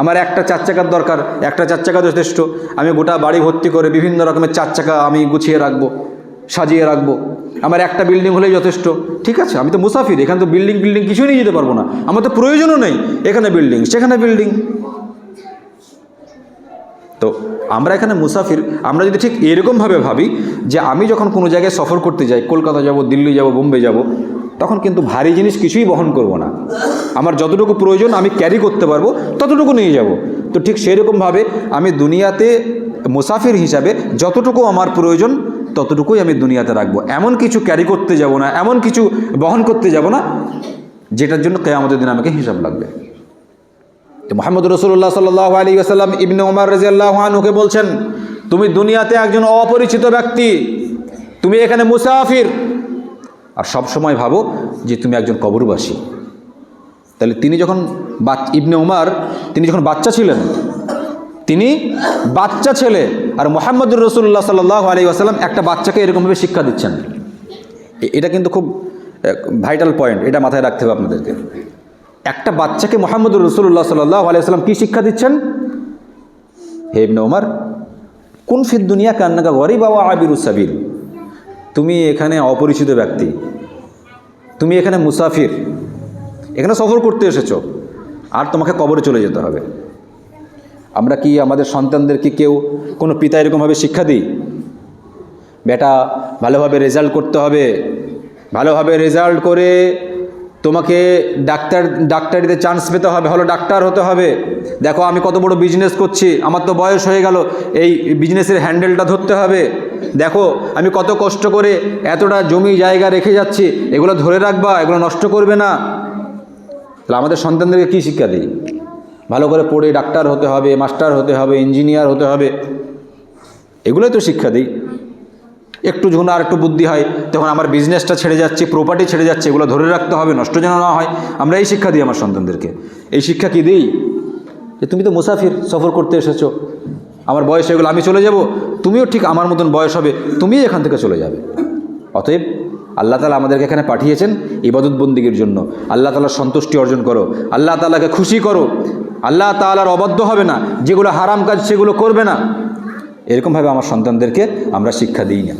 আমার একটা 4 চাকার দরকার, একটা 4 চাকা যথেষ্ট। আমি গোটা বাড়ি ভর্তি করে বিভিন্ন রকমের 4 চাকা আমি গুছিয়ে রাখবো, সাজিয়ে রাখবো। আমার একটা বিল্ডিং হলেই যথেষ্ট। ঠিক আছে, আমি তো মুসাফির, এখানে তো বিল্ডিং কিছুই নিয়ে যেতে পারবো না, আমার তো প্রয়োজনও নেই। এখানে বিল্ডিং, সেখানে বিল্ডিং। তো আমরা এখানে মুসাফির, আমরা যদি ঠিক এরকমভাবে ভাবি যে আমি যখন কোনো জায়গায় সফর করতে যাই, কলকাতা যাব, দিল্লি যাব, বোম্বে যাব, তখন কিন্তু ভারী জিনিস কিছুই বহন করব না। আমার যতটুকু প্রয়োজন আমি ক্যারি করতে পারবো ততটুকু নিয়ে যাব। তো ঠিক সেই রকমভাবে আমি দুনিয়াতে মুসাফির হিসাবে যতটুকু আমার প্রয়োজন ততটুকুই আমি দুনিয়াতে রাখবো। এমন কিছু ক্যারি করতে যাব না, এমন কিছু বহন করতে যাব না যেটার জন্য কিয়ামতের দিন আমাকে হিসাব লাগবে। তো মুহাম্মদ রাসূলুল্লাহ সাল্লাল্লাহু আলাইহি ওয়াসাল্লাম ইবনে ওমর রাদিয়াল্লাহু আনহুকে বলছেন, তুমি দুনিয়াতে একজন অপরিচিত ব্যক্তি, তুমি এখানে মুসাফির, আর সব সময় ভাবো যে তুমি একজন কবরবাসী। তাহলে তিনি যখন ইবনে ওমর তিনি যখন বাচ্চা ছিলেন, তিনি বাচ্চা ছেলে, আর মুহাম্মদুর রাসূলুল্লাহ সাল্লাল্লাহু আলাইহি ওয়াসাল্লাম একটা বাচ্চাকে এরকমভাবে শিক্ষা দিচ্ছেন। এটা কিন্তু খুব ভাইটাল পয়েন্ট, এটা মাথায় রাখতে হবে আপনাদেরকে। একটা বাচ্চাকে মুহাম্মদুর রাসূলুল্লাহ সাল্লাল্লাহু আলাইহি ওয়াসাল্লাম কী শিক্ষা দিচ্ছেন? হে ইবনে ওমর, কুন ফিদ দুনিয়া কান্নাকা গরিব ওয়া আবিরুস সাবিল, তুমি এখানে অপরিচিত ব্যক্তি, তুমি এখানে মুসাফির, এখানে সফর করতে এসেছো, আর তোমাকে কবরে চলে যেতে হবে। আমরা কি আমাদের সন্তানদেরকে কেউ কোনো পিতা এরকমভাবে শিক্ষা দিই? বেটা ভালোভাবে রেজাল্ট করতে হবে, ভালোভাবে রেজাল্ট করে তোমাকে ডাক্তারিতে চান্স পেতে হবে, ভালো ডাক্তার হতে হবে। দেখো আমি কত বড় বিজনেস করছি, আমার তো বয়স হয়ে গেল, এই বিজনেসের হ্যান্ডেলটা ধরতে হবে। দেখো আমি কত কষ্ট করে এতটা জমি জায়গা রেখে যাচ্ছি, এগুলো ধরে রাখবা, এগুলো নষ্ট করবে না। তাহলে আমাদের সন্তানদেরকে কী শিক্ষা দিই? ভালো করে পড়ে ডাক্তার হতে হবে, মাস্টার হতে হবে, ইঞ্জিনিয়ার হতে হবে, এগুলোই তো শিক্ষা দিই। একটু যখন আর একটু বুদ্ধি হয় তখন আমার বিজনেসটা ছেড়ে যাচ্ছে, প্রপার্টি ছেড়ে যাচ্ছে, এগুলো ধরে রাখতে হবে, নষ্ট যেন না হয়। আমরা এই শিক্ষা দিই আমার সন্তানদেরকে। এই শিক্ষা কি দিই? যে তুমি তো মুসাফির, সফর করতে এসেছো, আমার বয়স হয়ে গেলো, আমি চলে যাব, তুমিও ঠিক আমার মতন বয়স হবে, তুমিই এখান থেকে চলে যাবে। অতএব আল্লাহ তাআলা আমাদেরকে এখানে পাঠিয়েছেন ইবাদত বন্দিগির জন্য। আল্লাহ তাআলার সন্তুষ্টি অর্জন করো, আল্লাহ তাআলাকে খুশি করো, আল্লাহ তাআলার অবাধ্য হবে না, যেগুলো হারাম কাজ সেগুলো করবে না। এরকমভাবে আমার সন্তানদেরকে আমরা শিক্ষা দিই না।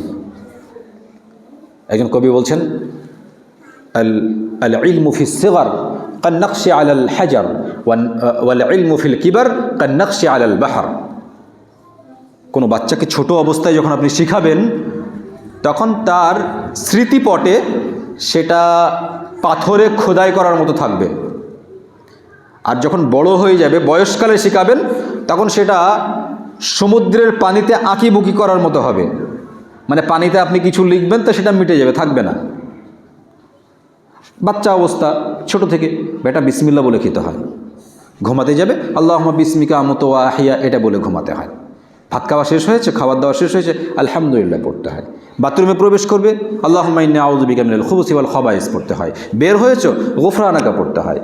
একজন কবি বলছেন, আল ইলমু ফিস সিগর কান নকশি আলাল হাজার ওয়াল ইলমু ফিল কিবার কান নকশি আলাল বাহর। কোনো বাচ্চাকে ছোট অবস্থায় যখন আপনি শিখাবেন তখন তার স্মৃতিপটে সেটা পাথরে খোদাই করার মতো থাকবে, আর যখন বড় হয়ে যাবে, বয়সকালে শেখাবেন, তখন সেটা সমুদ্রের পানিতে আঁকিবুকি করার মতো হবে। মানে পানিতে আপনি কিছু লিখবেন তো সেটা মিটে যাবে, থাকবে না। বাচ্চা অবস্থা ছোট থেকে বেটা বিসমিল্লাহ বলে খেতে হয়, ঘুমাতে যাবে আল্লাহুম্মা বিসমিকা আমুতু ওয়া আহইয়া এটা বলে ঘুমাতে হয়। ভাত খাওয়া শেষ হয়েছে, খাবার দাওয়া শেষ হয়েছে, আলহামদুলিল্লাহ পড়তে হয়। বাথরুমে প্রবেশ করবে আল্লাহুম্মা ইন্নী আউযু বিকা মিনাল খুবুসি ওয়াল খাবাইস পড়তে হয়। বের হয়েছো গুফরানাকা পড়তে হয়।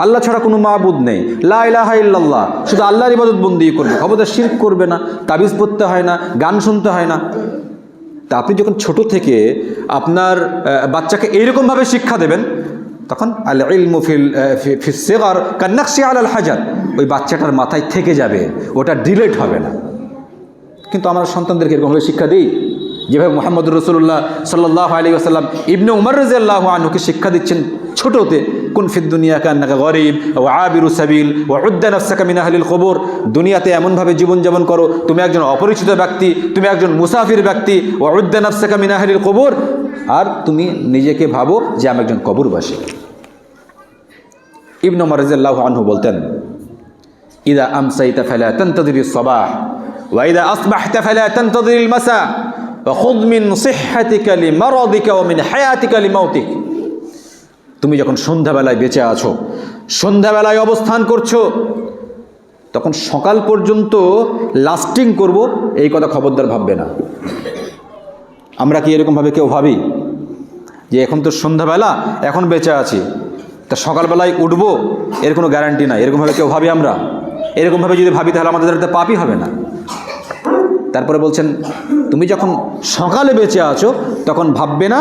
আল্লাহ ছাড়া কোনো মাবুদ নেই, লা ইলাহা ইল্লাল্লাহ, শুধু আল্লাহর ইবাদত বন্দেগী করবে, খবরদার শিরক করবে না, তাবিজ পড়তে হয় না, গান শুনতে হয় না। তা আপনি যখন ছোট থেকে আপনার বাচ্চাকে এইরকমভাবে শিক্ষা দেবেন তখন আল ইলমু ফিস সিগর কান নকশি আলাল হাজার, ওই বাচ্চাটার মাথায় থেকে যাবে, ওটা ডিলেট হবে না। কিন্তু আমরা সন্তানদেরকে এরকমভাবে শিক্ষা দিই যেভাবে মুহাম্মদুর রাসূলুল্লাহ সাল্লাল্লাহু আলাইহি ওয়াসাল্লাম ইবনে উমর রাদিয়াল্লাহু আনহুকে শিক্ষা দিচ্ছেন ছোটতে, কুন ফিদ দুনিয়া কান্নাকা গরিব ওয়া আবিরু সাবিল ওয়া উদ্দা নাফসাকা মিন আহলিল কবর। দুনিয়াতে এমনভাবে জীবনযাপন করো তুমি একজন অপরিচিত ব্যক্তি, তুমি একজন মুসাফির ব্যক্তি, ওয়া উদ্দা নাফসাকা মিন আহলিল কবর, আর তুমি নিজেকে ভাবো যে আমি একজন কবরবাসী। ইবনে উমর রাদিয়াল্লাহু আনহু বলতেন, ইদা আমসাইতা ফালা তানতাযিরিস সাবাহ ওয়া ইদা আসবাহতা ফালা তানতাযিরিল মাসা ওয়া খুয মিন সিহহাতিকা লিমারাদিকা ওয়া মিন হায়াতিকা লিমাউতিক। তুমি যখন সন্ধ্যাবেলায় বেঁচে আছো, সন্ধ্যাবেলায় অবস্থান করছো, তখন সকাল পর্যন্ত লাস্টিং করব এই কথা খবরদার ভাববে না। আমরা কি এরকমভাবে কেউ ভাবি যে এখন তো সন্ধ্যাবেলা, এখন বেঁচে আছি, তা সকালবেলায় উঠবো, এর কোনো গ্যারান্টি নাই? এরকমভাবে কেউ ভাবি আমরা? এরকমভাবে যদি ভাবি তাহলে আমাদের দ্বারা পাপই হবে না। তারপরে বলছেন, তুমি যখন সকালে বেঁচে আছো তখন ভাববে না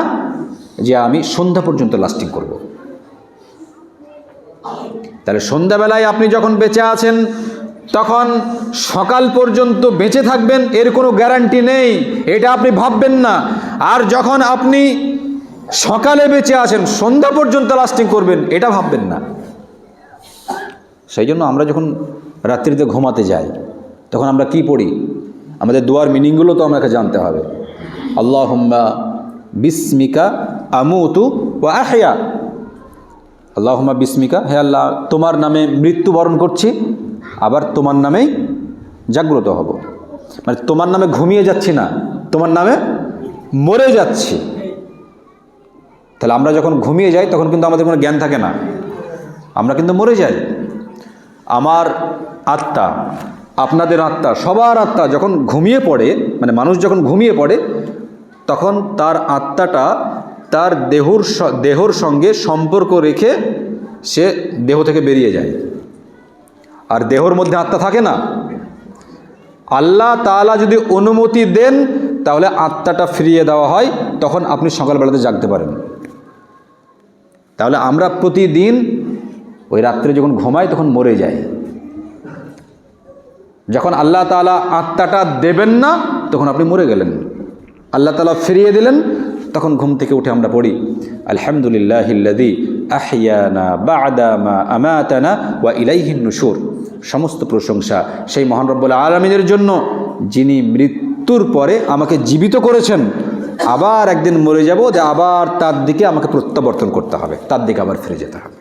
যে আমি সন্ধ্যা পর্যন্ত লাস্টিং করব। তাহলে সন্ধ্যাবেলায় আপনি যখন বেঁচে আছেন তখন সকাল পর্যন্ত বেঁচে থাকবেন এর কোনো গ্যারান্টি নেই, এটা আপনি ভাববেন না। আর যখন আপনি সকালে বেঁচে আছেন সন্ধ্যা পর্যন্ত লাস্টিং করবেন এটা ভাববেন না। সেই জন্য আমরা যখন রাত্রিতে ঘুমাতে যাই তখন আমরা কি পড়ি? আমাদের দোয়ার মিনিংগুলো তো আমাকে জানতে হবে। আল্লাহুম্মা বিসমিকা আমুতু ওয়া আহইয়া, আল্লাহুম্মা বিসমিকা, হে আল্লাহ তোমার নামে মৃত্যুবরণ করছি, আবার তোমার নামেই জাগ্রত হব। মানে তোমার নামে ঘুমিয়ে যাচ্ছি না, তোমার নামে মরে যাচ্ছি। তাহলে আমরা যখন ঘুমিয়ে যাই তখন কিন্তু আমাদের কোনো জ্ঞান থাকে না, আমরা কিন্তু মরে যাই। আমার আত্মা, আপনাদের আত্মা, সবার আত্মা যখন ঘুমিয়ে পড়ে, মানে মানুষ যখন ঘুমিয়ে পড়ে, তখন তার আত্মাটা তার দেহর সঙ্গে সম্পর্ক রেখে সে দেহ থেকে বেরিয়ে যায়। আর দেহর মধ্যে আত্মা থাকে না। আল্লাহ তাআলা যদি অনুমতি দেন তাহলে আত্মাটা ফিরিয়ে দেওয়া হয়, তখন আপনি সকালবেলাতে জাগতে পারেন। তাহলে আমরা প্রতিদিন ওই রাত্রে যখন ঘুমাই তখন মরে যাই। যখন আল্লাহ তাআলা আত্মাটা দেবেন না তখন আপনি মরে গেলেন। আল্লাহ তাআলা ফিরিয়ে দিলেন, তখন ঘুম থেকে উঠে আমরা পড়ি আলহামদুলিল্লাহিল্লাযী আহইয়ানা বা'দা মা আমাতানা ওয়া ইলাইহিন নুশুর। সমস্ত প্রশংসা সেই মহান রব্বুল আলামিনের জন্য, যিনি মৃত্যুর পরে আমাকে জীবিত করেছেন। আবার একদিন মরে যাব, যে আবার তার দিকে আমাকে প্রত্যাবর্তন করতে হবে, তার দিকে আবার ফিরে যেতে হবে।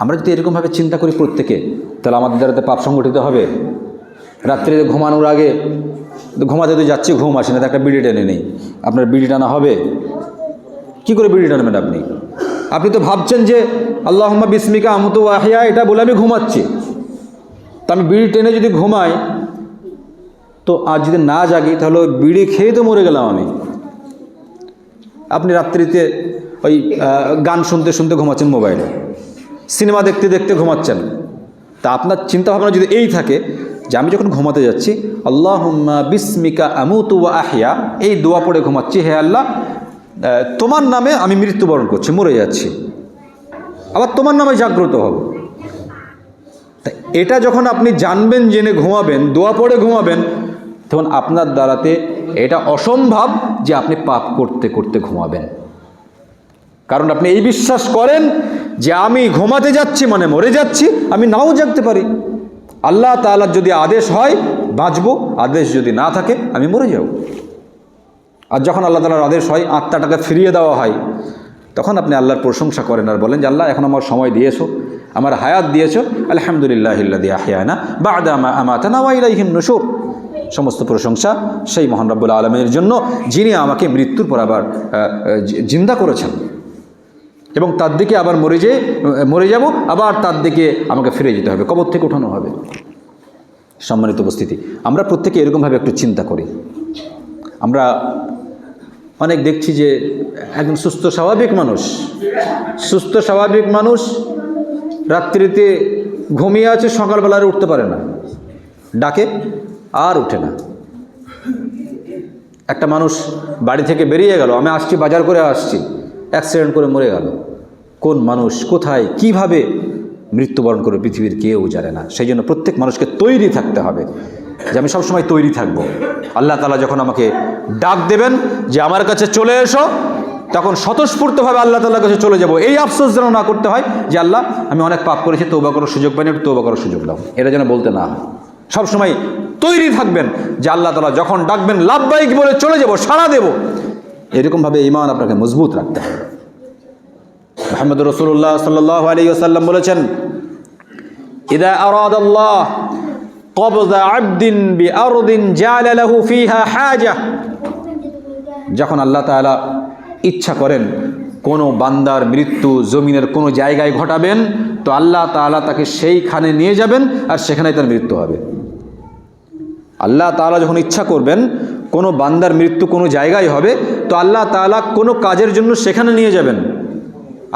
আমরা যদি এরকমভাবে চিন্তা করি প্রত্যেকে, তাহলে আমাদের দ্বারাতে পাপ সংগঠিত হবে। রাত্রে ঘুমানোর আগে, ঘুমাতে তো যাচ্ছি, ঘুম আসে না, তো একটা বিড়ি টেনে নেই। আপনার বিড়ি টানা হবে? কি করে বিড়ি টানবেন আপনি? আপনি তো ভাবছেন যে আল্লাহুম্মা বিসমিকা আমুতু ওয়া আহইয়া, এটা বলে আমি ঘুমাচ্ছি। তা আমি বিড়ি টেনে যদি ঘুমাই, তো আজ যদি না জাগি তাহলে ওই বিড়ি খেয়ে তো মরে গেলাম আমি। আপনি রাত্রিতে ওই গান শুনতে শুনতে ঘুমাচ্ছেন, মোবাইলে সিনেমা দেখতে দেখতে ঘুমাচ্ছেন। তা আপনার চিন্তাভাবনা যদি এই থাকে যে আমি যখন ঘুমাতে যাচ্ছি আল্লাহুম্মা বিসমিকা আমুতু ওয়া আহইয়া, এই দোয়া পড়ে ঘুমাচ্ছি, হে আল্লাহ তোমার নামে আমি মৃত্যুবরণ করছি, মরে যাচ্ছি, আবার তোমার নামে জাগ্রত হব। তা এটা যখন আপনি জানবেন, জেনে ঘুমাবেন, দোয়া পড়ে ঘুমাবেন, তখন আপনার দ্বারাতে এটা অসম্ভব যে আপনি পাপ করতে করতে ঘুমাবেন। কারণ আপনি এই বিশ্বাস করেন যে আমি ঘুমাতে যাচ্ছি মানে মরে যাচ্ছি, আমি নাও জাগতে পারি। আল্লাহ তাআলার যদি আদেশ হয় বাঁচবো, আদেশ যদি না থাকে আমি মরে যাব। আর যখন আল্লাহ তাআলার আদেশ হয়, আত্মাটাকে ফিরিয়ে দেওয়া হয়, তখন আপনি আল্লাহর প্রশংসা করেন আর বলেন যে আল্লাহ এখন আমার সময় দিয়েছো, আমার হায়াত দিয়েছো, আলহামদুলিল্লাহিল্লাযী আহইয়ানা বা'দা মা আমাতানা ওয়া ইলাইহিন নুশুর। সমস্ত প্রশংসা সেই মহান রব্বুল আলামিনের জন্য, যিনি আমাকে মৃত্যুর পর আবার জিন্দা করেছেন, এবং তার দিকে আবার মরে যাব, আবার তার দিকে আমাকে ফিরে যেতে হবে, কবর থেকে ওঠানো হবে। সম্মানিত উপস্থিতি, আমরা প্রত্যেকে এরকমভাবে একটু চিন্তা করি। আমরা অনেক দেখছি যে একজন সুস্থ স্বাভাবিক মানুষ রাত্রিতে ঘুমিয়ে আছে, সকালবেলায় উঠতে পারে না, ডাকে আর উঠে না। একটা মানুষ বাড়ি থেকে বেরিয়ে গেল, আমি আসছি, বাজার করে আসছি, অ্যাক্সিডেন্ট করে মরে গেল। কোন মানুষ, কোথায়, কিভাবে মৃত্যুবরণ করে পৃথিবীর কেউ জানে না। সেই জন্য প্রত্যেক মানুষকে তৈরি থাকতে হবে যে আমি সবসময় তৈরি থাকব। আল্লাহ তাআলা যখন আমাকে ডাক দেবেন যে আমার কাছে চলে এসো, তখন স্বতঃস্ফূর্তভাবে আল্লাহ তাআলার কাছে চলে যাব। এই আফসোস যেন না করতে হয় যে আল্লাহ আমি অনেক পাপ করেছি, তওবা করার সুযোগ পাইনি, একটু তওবা করার সুযোগ দাও, এটা যেন বলতে না হয়। সবসময় তৈরি থাকবেন যে আল্লাহ তাআলা যখন ডাকবেন লাব্বাইক বলে চলে যাব, সাড়া দেব। এরকমভাবে ঈমান আপনাকে মজবুত রাখতে হবে। মুহাম্মদ রাসূলুল্লাহ সাল্লাল্লাহু আলাইহি ওয়াসাল্লাম বলেছেন, ইযা আরাদাল্লাহ কবযা আবদিন বিআরদিন জাআলা লাহু ফিহা হাজা। যখন আল্লাহ তাআলা ইচ্ছা করেন কোনো বান্দার মৃত্যু জমিনের কোনো জায়গায় ঘটাবেন, তো আল্লাহ তাআলা তাকে সেইখানে নিয়ে যাবেন আর সেখানেই তার মৃত্যু হবে। আল্লাহ তাআলা যখন ইচ্ছা করবেন কোনো বান্দার মৃত্যু কোনো জায়গায় হবে, তো আল্লাহ তাআলা কোনো কাজের জন্য সেখানে নিয়ে যাবেন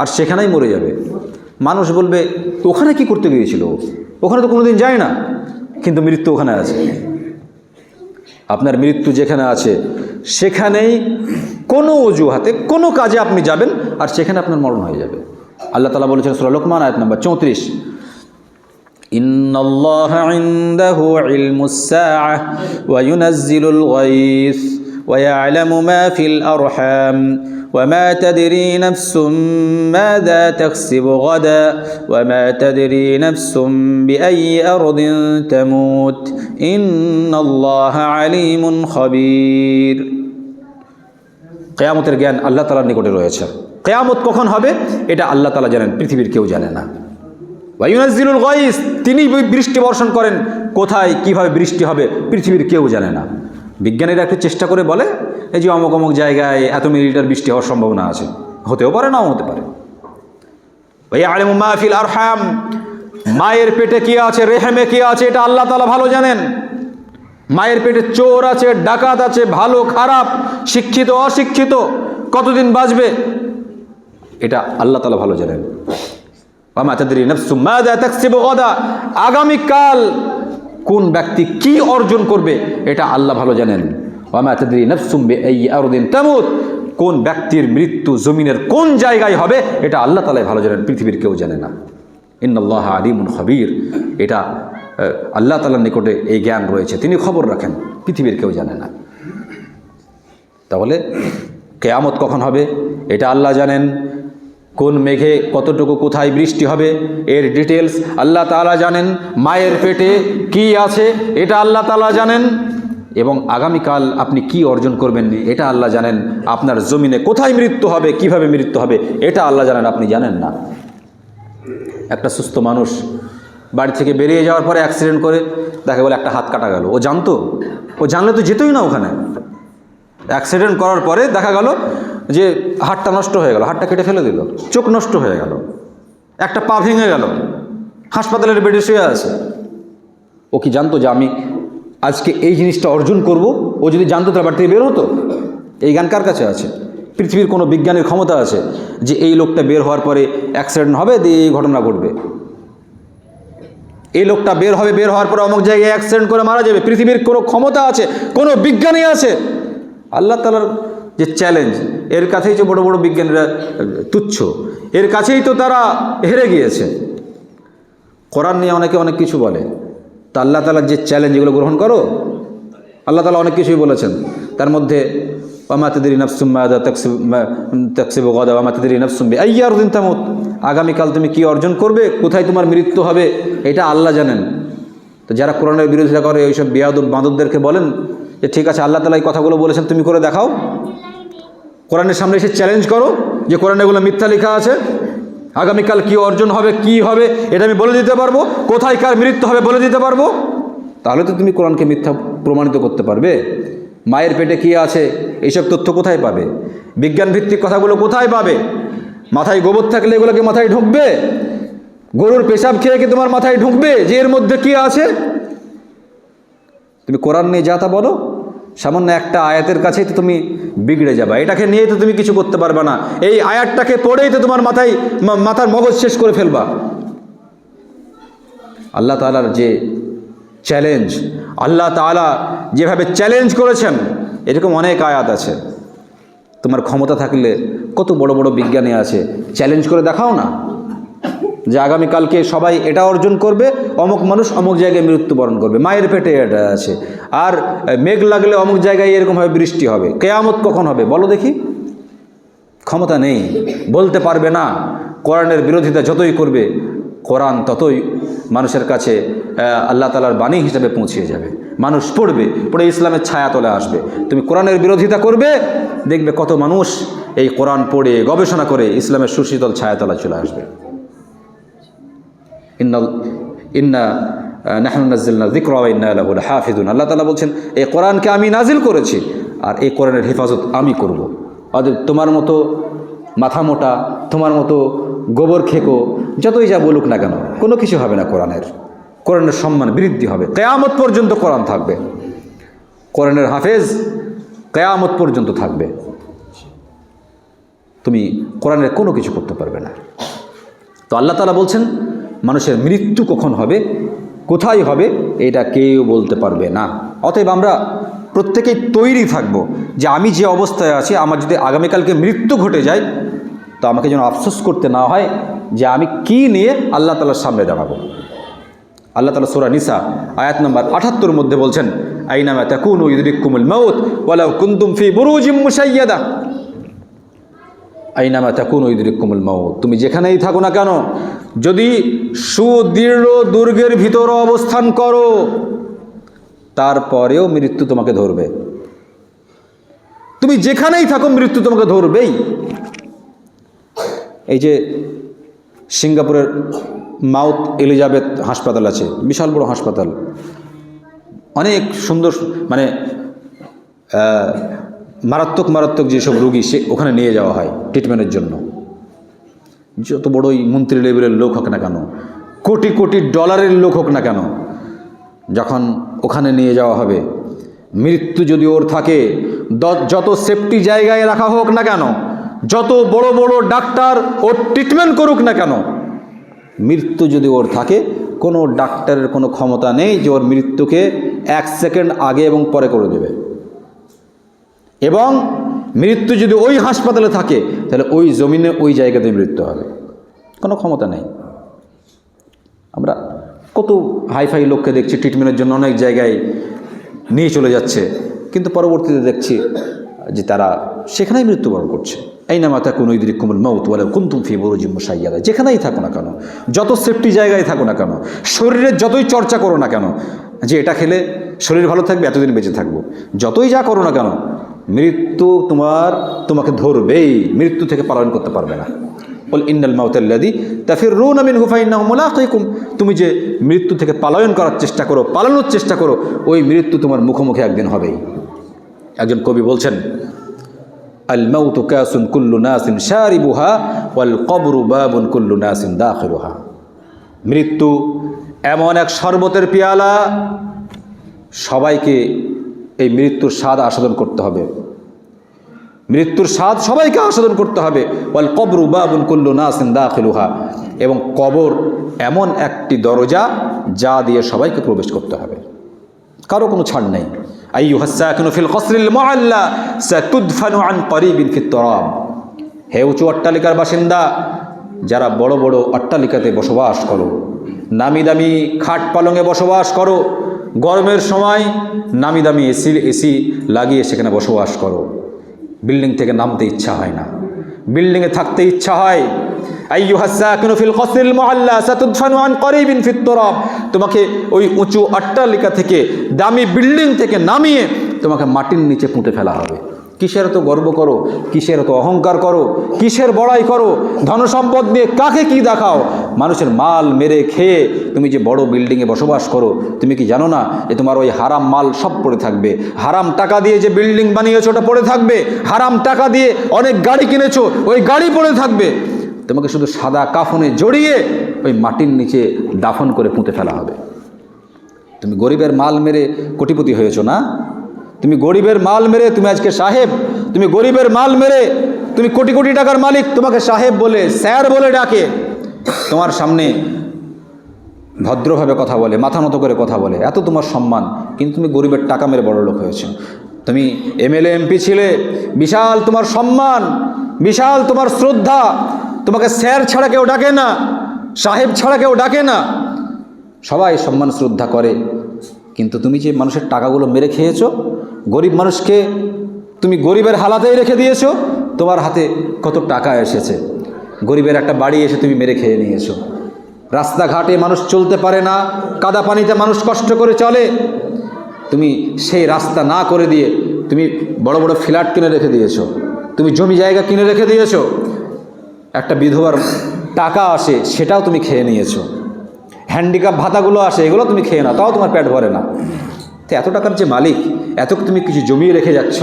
আর সেখানেই মরে যাবে। মানুষ বলবে ওখানে কি করতে গিয়েছিল, ওখানে তো কোনোদিন যায় না, কিন্তু মৃত্যু ওখানে আছে। আপনার মৃত্যু যেখানে আছে সেখানেই কোনো অজুহাতে কোনো কাজে আপনি যাবেন আর সেখানে আপনার মরণ হয়ে যাবে। আল্লাহ তাআলা বলেছেন সূরা লোকমান আয়াত নম্বর 34, ইন্নাল্লাহা ইনদাহু ইলমুস সাআহ ওয়া ইউনাজ্জিলুল গায়স ওয়া ইয়ালামু মা ফিল আরহাম وما تدري نفس ماذا تكسب غدا وما تدري نفس بأي أرض تموت إن الله عليم خبير। কিয়ামতের জ্ঞান আল্লাহ তাআলার নিকটে রয়েছে। কিয়ামত কখন হবে এটা আল্লাহ তাআলা জানেন, পৃথিবীর কেউ জানে না। ওয়া ইউনাজ্জিলুল গায়স, তিনি বৃষ্টি বর্ষণ করেন, কোথায় কিভাবে বৃষ্টি হবে পৃথিবীর কেউ জানে না। বিজ্ঞানীরা একটু চেষ্টা করে বলে এই যে অমুক অমুক জায়গায় এত মিলিমিটার বৃষ্টি হওয়ার সম্ভাবনা আছে, হতেও পারে নাও হতে পারে। ওয়া ইয়ালামু মা ফিল আরহাম, মায়ের পেটে কি আছে, রেহেমে কি আছে, এটা আল্লাহ তাআলা ভালো জানেন। মায়ের পেটে চোর আছে, ডাকাত আছে, ভালো খারাপ, শিক্ষিত অশিক্ষিত, কতদিন বাঁচবে এটা আল্লাহ তাআলা ভালো জানেন। ওয়া মা তাদরি নাফসুম মাযা তাকসিবু গাদা, আগামীকাল কোন ব্যক্তি কি অর্জন করবে এটা আল্লাহ ভালো জানেন। ওয়া মা তাদরি নাফসুম বিআইয়ি আরদিন তামুত, কোন ব্যক্তির মৃত্যু জমিনের কোন জায়গায় হবে এটা আল্লাহ তাআলা ভালো জানেন, পৃথিবীর কেউ জানে না। ইন্নাল্লাহা আলিমুন খাবীর, এটা আল্লাহ তাআলার নিকটে এই জ্ঞান রয়েছে, তিনি খবর রাখেন, পৃথিবীর কেউ জানে না। তাহলে কিয়ামত কখন হবে এটা আল্লাহ জানেন, কোন মেঘে কতটুকু কোথায় বৃষ্টি হবে এর ডিটেলস আল্লাহ তাআলা জানেন, মায়ের পেটে কি আছে এটা আল্লাহ তাআলা জানেন, এবং আগামীকাল আপনি কি অর্জন করবেন এটা আল্লাহ জানেন, আপনার জমিনে কোথায় মৃত্যু হবে, কিভাবে মৃত্যু হবে এটা আল্লাহ জানেন, আপনি জানেন না। একটা সুস্থ মানুষ বাড়ি থেকে বেরিয়ে যাওয়ার পরে অ্যাক্সিডেন্ট করে দেখা গেল একটা হাত কাটা গেল, ও জানতো? ও জানলে তো যেতই না ওখানে। অ্যাক্সিডেন্ট করার পরে দেখা গেল যে হাতটা নষ্ট হয়ে গেল, হাতটা কেটে ফেলে দিল, চোখ নষ্ট হয়ে গেল, একটা পা ভেঙে গেল, হাসপাতালের বেডে শুয়ে আছে। ও কি জানতো যে আমি আজকে এই জিনিসটা অর্জন করব? ও যদি জানতো তার বাড়ি থেকে বের হতো? এই জ্ঞান কার কাছে আছে? পৃথিবীর কোনো বিজ্ঞানের ক্ষমতা আছে যে এই লোকটা বের হওয়ার পরে অ্যাক্সিডেন্ট হবে, দিয়ে এই ঘটনা ঘটবে? এই লোকটা বের হবে, বের হওয়ার পরে অমুক জায়গায় অ্যাক্সিডেন্ট করে মারা যাবে? পৃথিবীর কোনো ক্ষমতা আছে, কোনো বিজ্ঞানী আছে? আল্লাহ তাআলার যে চ্যালেঞ্জ, এর কাছেই যে বড় বড় বিজ্ঞানীরা তুচ্ছ, এর কাছেই তো তারা হেরে গিয়েছে। কোরআন নিয়ে অনেকে অনেক কিছু বলে, তা আল্লাহ তাআলার যে চ্যালেঞ্জ এগুলো গ্রহণ করো। আল্লাহ তাআলা অনেক কিছুই বলেছেন, তার মধ্যে ওয়া মা তাদরি নাফসুম মাযা তাকসিবু গাদা ওয়া মা তাদরি নাফসুম বিআইয়ি আরদিন তামুত, আগামীকাল তুমি কি অর্জন করবে, কোথায় তোমার মৃত্যু হবে এটা আল্লাহ জানেন। তো যারা কোরআনের বিরোধিতা করে ওইসব বেয়াদব বাঁদরদেরকে বলেন যে ঠিক আছে, আল্লাহ তাআলা এই কথাগুলো বলেছেন, তুমি করে দেখাও, কোরআনের সামনে এসে চ্যালেঞ্জ করো যে কোরআনে এগুলো মিথ্যা লেখা আছে, আগামীকাল কি অর্জন হবে, কি হবে এটা আমি বলে দিতে পারবো, কোথায় কার মৃত্যু হবে বলে দিতে পারবো। তাহলে তো তুমি কোরআনকে মিথ্যা প্রমাণিত করতে পারবে। মায়ের পেটে কি আছে এইসব তথ্য কোথায় পাবে? বিজ্ঞান ভিত্তিক কথাগুলো কোথায় পাবে? মাথায় গোবর থাকলে এগুলোকে মাথায় ঢুকবে? গরুর পেশাব খেয়ে কি তোমার মাথায় ঢুকবে যে এর মধ্যে কি আছে? তুমি কোরআন নিয়ে যা তা বলো, সামান্য একটা আয়াতের কাছেই তো তুমি বিগড়ে যাবা, এটাকে নিয়েই তো তুমি কিছু করতে পারবে না, এই আয়াতটাকে পড়েই তো তোমার মাথার মগজ শেষ করে ফেলবা। আল্লাহ তাআলার যে চ্যালেঞ্জ, আল্লাহ তাআলা যেভাবে চ্যালেঞ্জ করেছেন, এরকম অনেক আয়াত আছে। তোমার ক্ষমতা থাকলে কত বড় বড় বিজ্ঞানী আছে, চ্যালেঞ্জ করে দেখাও না যে আগামীকালকে সবাই এটা অর্জন করবে, অমুক মানুষ অমুক জায়গায় মৃত্যুবরণ করবে, মায়ের পেটে এটা আছে, আর মেঘ লাগলে অমুক জায়গায় এরকমভাবে বৃষ্টি হবে, কিয়ামত কখন হবে বলো দেখি। ক্ষমতা নেই, বলতে পারবে না। কোরআনের বিরোধিতা যতই করবে, কোরআন ততই মানুষের কাছে আল্লাহ তাআলার বাণী হিসেবে পৌঁছিয়ে যাবে, মানুষ পড়বে, পড়ে ইসলামের ছায়া তলে আসবে। তুমি কোরআনের বিরোধিতা করবে, দেখবে কত মানুষ এই কোরআন পড়ে গবেষণা করে ইসলামের সুশীতল ছায়াতলা চলে আসবে। ইন্না নাহনু নাযালনা যিকরা ওয়া ইন্না লাহু লাহাফিজুন, আল্লাহ তাআলা বলছেন এই কোরআনকে আমি নাজিল করেছি আর এই কোরআনের হেফাজত আমি করব। অতএব তোমার মতো মাথা মোটা, তোমার মতো গোবর খেকো যতই যা বলুক না কেন, কোনো কিছু হবে না। কোরআনের সম্মান বৃদ্ধি হবে, কিয়ামত পর্যন্ত কোরআন থাকবে, কোরআনের হাফেজ কিয়ামত পর্যন্ত থাকবে। তুমি কোরআনের কোনো কিছু করতে পারবে না। তো আল্লাহ তাআলা বলছেন মানুষের মৃত্যু কখন হবে, কোথায় হবে, এটা কেউ বলতে পারবে না। অতএব আমরা প্রত্যেকেই তৈরি থাকব যে আমি যে অবস্থায় আছি, আমার যদি আগামীকালকে মৃত্যু ঘটে যায় তো আমাকে যেন আফসোস করতে না হয় যে আমি কি নিয়ে আল্লাহ তাআলার সামনে দাঁড়াবো। আল্লাহ তাআলা সূরা নিসা আয়াত নম্বর ৭৮ মধ্যে বলছেন আইনামা তাকুনু ইউদরিকুমুল মাউত ওয়ালাউ কুনতুম ফি বুরুজিম মুশাইয়াদা, আইনামা তাকুনু ইউদরিকুমুল মাউত, তুমি যেখানেই থাকো না কেন, যদি সুদৃঢ় দুর্গের ভিতরে অবস্থান করো তারপরেও মৃত্যু তোমাকে ধরবে। তুমি যেখানেই থাকো মৃত্যু তোমাকে ধরবেই। এই যে সিঙ্গাপুরের মাউথ এলিজাবেথ হাসপাতাল আছে, বিশাল বড় হাসপাতাল, অনেক সুন্দর, মানে মারাত্মক মারাত্মক যেসব রোগী ওখানে নিয়ে যাওয়া হয় ট্রিটমেন্টের জন্য। যত বড়ই মন্ত্রী লেভেলের লোক হোক না কেন, কোটি কোটি ডলারের লোক হোক না কেন, যখন ওখানে নিয়ে যাওয়া হবে, মৃত্যু যদি ওর থাকে, যত সেফটি জায়গায় রাখা হোক না কেন, যত বড় বড় ডাক্তার ওর ট্রিটমেন্ট করুক না কেন, মৃত্যু যদি ওর থাকে, কোনো ডাক্তারের কোনো ক্ষমতা নেই যে ওর মৃত্যুকে 1 সেকেন্ড আগে এবং পরে করে দেবে। এবং মৃত্যু যদি ওই হাসপাতালে থাকে, তাহলে ওই জমিনে ওই জায়গাতে মৃত্যু হবে, কোনো ক্ষমতা নেই। আমরা কত হাইফাই লোককে দেখছি ট্রিটমেন্টের জন্য অনেক জায়গায় নিয়ে চলে যাচ্ছে, কিন্তু পরবর্তীতে দেখছি যে তারা সেখানেই মৃত্যুবরণ করছে। এই নামাতা কোনো ইদরিকুমুল মাউত ওয়ালাউ কুনতুম ফি বুরুজিম মুশাইয়াদা, যেখানেই থাকো না কেন, যত সেফটি জায়গায় থাকো না কেন, শরীরের যতই চর্চা করো না কেন, যে এটা খেলে শরীর ভালো থাকবে, এতদিন বেঁচে থাকবো, যতই যা করো না কেন, মৃত্যু তোমাকে ধরবেই, মৃত্যু থেকে পালন করতে পারবে না। বল ইন্নাল মাউতাল্লাযী তাফিররুনা মিনহু ফাইন্নাহু মুলাকিকুম, তুমি যে মৃত্যু থেকে পালায়ন করার চেষ্টা করো, পালানোর চেষ্টা করো, ওই মৃত্যু তোমার মুখোমুখি একদিন হবেই। একজন কবি বলছেন, আল মাউতু কাসুন কুল্লু নাসিন শারিবুহা ওয়াল কবরু বাবুন কুল্লু নাসিন দাখিলুহা। মৃত্যু এমন এক শরবতের পেয়ালা, সবাইকে এই মৃত্যুর স্বাদ আস্বাদন করতে হবে, মৃত্যুর স্বাদ সবাইকে আস্বাদন করতে হবে। ওয়াল কবরু বাবুন কুল্লু নাসিন দাখিলুহা, এবং কবর এমন একটি দরজা যা দিয়ে সবাইকে প্রবেশ করতে হবে, কারো কোনো ছাড় নেই। আইয়ুহাস সাকিনু ফিল কসরিল মুআল্লা সাতুদফানু আন করিবিন ফিত তুরাব। হে উঁচু অট্টালিকার বাসিন্দা, যারা বড় বড় অট্টালিকাতে বসবাস করো, নামি দামি খাট পালঙে বসবাস করো, গরমের সময় নামি দামি এসি লাগিয়ে সেখানে বসবাস করো, বিল্ডিং থেকে নামতে ইচ্ছা হয় না, বিল্ডিংয়ে থাকতে ইচ্ছা হয়। আইয়ুহাস সাকিনু ফিল কসরিল মুআল্লা সাতুদফানু আন করিবিন ফিত তুরাব, তোমাকে ওই উঁচু অট্টালিকা থেকে, দামি বিল্ডিং থেকে নামিয়ে তোমাকে মাটির নিচে পুঁতে ফেলা হবে। কিসের তো গর্ব করো, কিসের তো অহংকার করো, কিসের বড়াই করো, ধনসম্পদ দিয়ে কাকে কি দেখাও, মানুষের মাল মেরে খেয়ে তুমি যে বড় বিল্ডিংয়ে বসবাস করো, তুমি কি জানো না যে তোমার ওই হারাম মাল সব পড়ে থাকবে, হারাম টাকা দিয়ে যে বিল্ডিং বানিয়েছো ওটা পড়ে থাকবে, হারাম টাকা দিয়ে অনেক গাড়ি কিনেছো ওই গাড়ি পড়ে থাকবে, তোমাকে শুধু সাদা কাফনে জড়িয়ে ওই মাটির নিচে দাফন করে পুঁতে ফেলা হবে। তুমি গরিবের মাল মেরে কোটিপতি হয়েছো না, তুমি গরিবের মাল মেরে তুমি আজকে সাহেব, তুমি গরিবের মাল মেরে তুমি কোটি কোটি টাকার মালিক, তোমাকে সাহেব বলে স্যার বলে ডাকে, তোমার সামনে ভদ্রভাবে কথা বলে, মাথা নত করে কথা বলে, এত তোমার সম্মান, কিন্তু তুমি গরিবের টাকা মেরে বড় লোক হয়েছো। তুমি এমএলএ এমপি ছিলে, বিশাল তোমার সম্মান, বিশাল তোমার শ্রদ্ধা, তোমাকে স্যার ছাড়া কেউ ডাকে না, সাহেব ছাড়া কেউ ডাকে না, সবাই সম্মান শ্রদ্ধা করে, কিন্তু তুমি যে মানুষের টাকাগুলো মেরে খেয়েছো, গরিব মানুষকে তুমি গরিবের হালাতেই রেখে দিয়েছো, তোমার হাতে কত টাকা এসেছে, গরিবের একটা বাড়ি এসে তুমি মেরে খেয়ে নিয়েছো, রাস্তাঘাটে মানুষ চলতে পারে না, কাদা পানিতে মানুষ কষ্ট করে চলে, তুমি সেই রাস্তা না করে দিয়ে তুমি বড় বড় ফ্ল্যাট কিনে রেখে দিয়েছো, তুমি জমি জায়গা কিনে রেখে দিয়েছো, একটা বিধবার টাকা আসে সেটাও তুমি খেয়ে নিয়েছো, হ্যান্ডিক্যাপ ভাতাগুলো আসে এগুলো তুমি খেয়ে না, তাও তোমার পেট ভরে না। তো এত টাকার যে মালিক, এত তুমি কিছু জমিয়ে রেখে যাচ্ছ,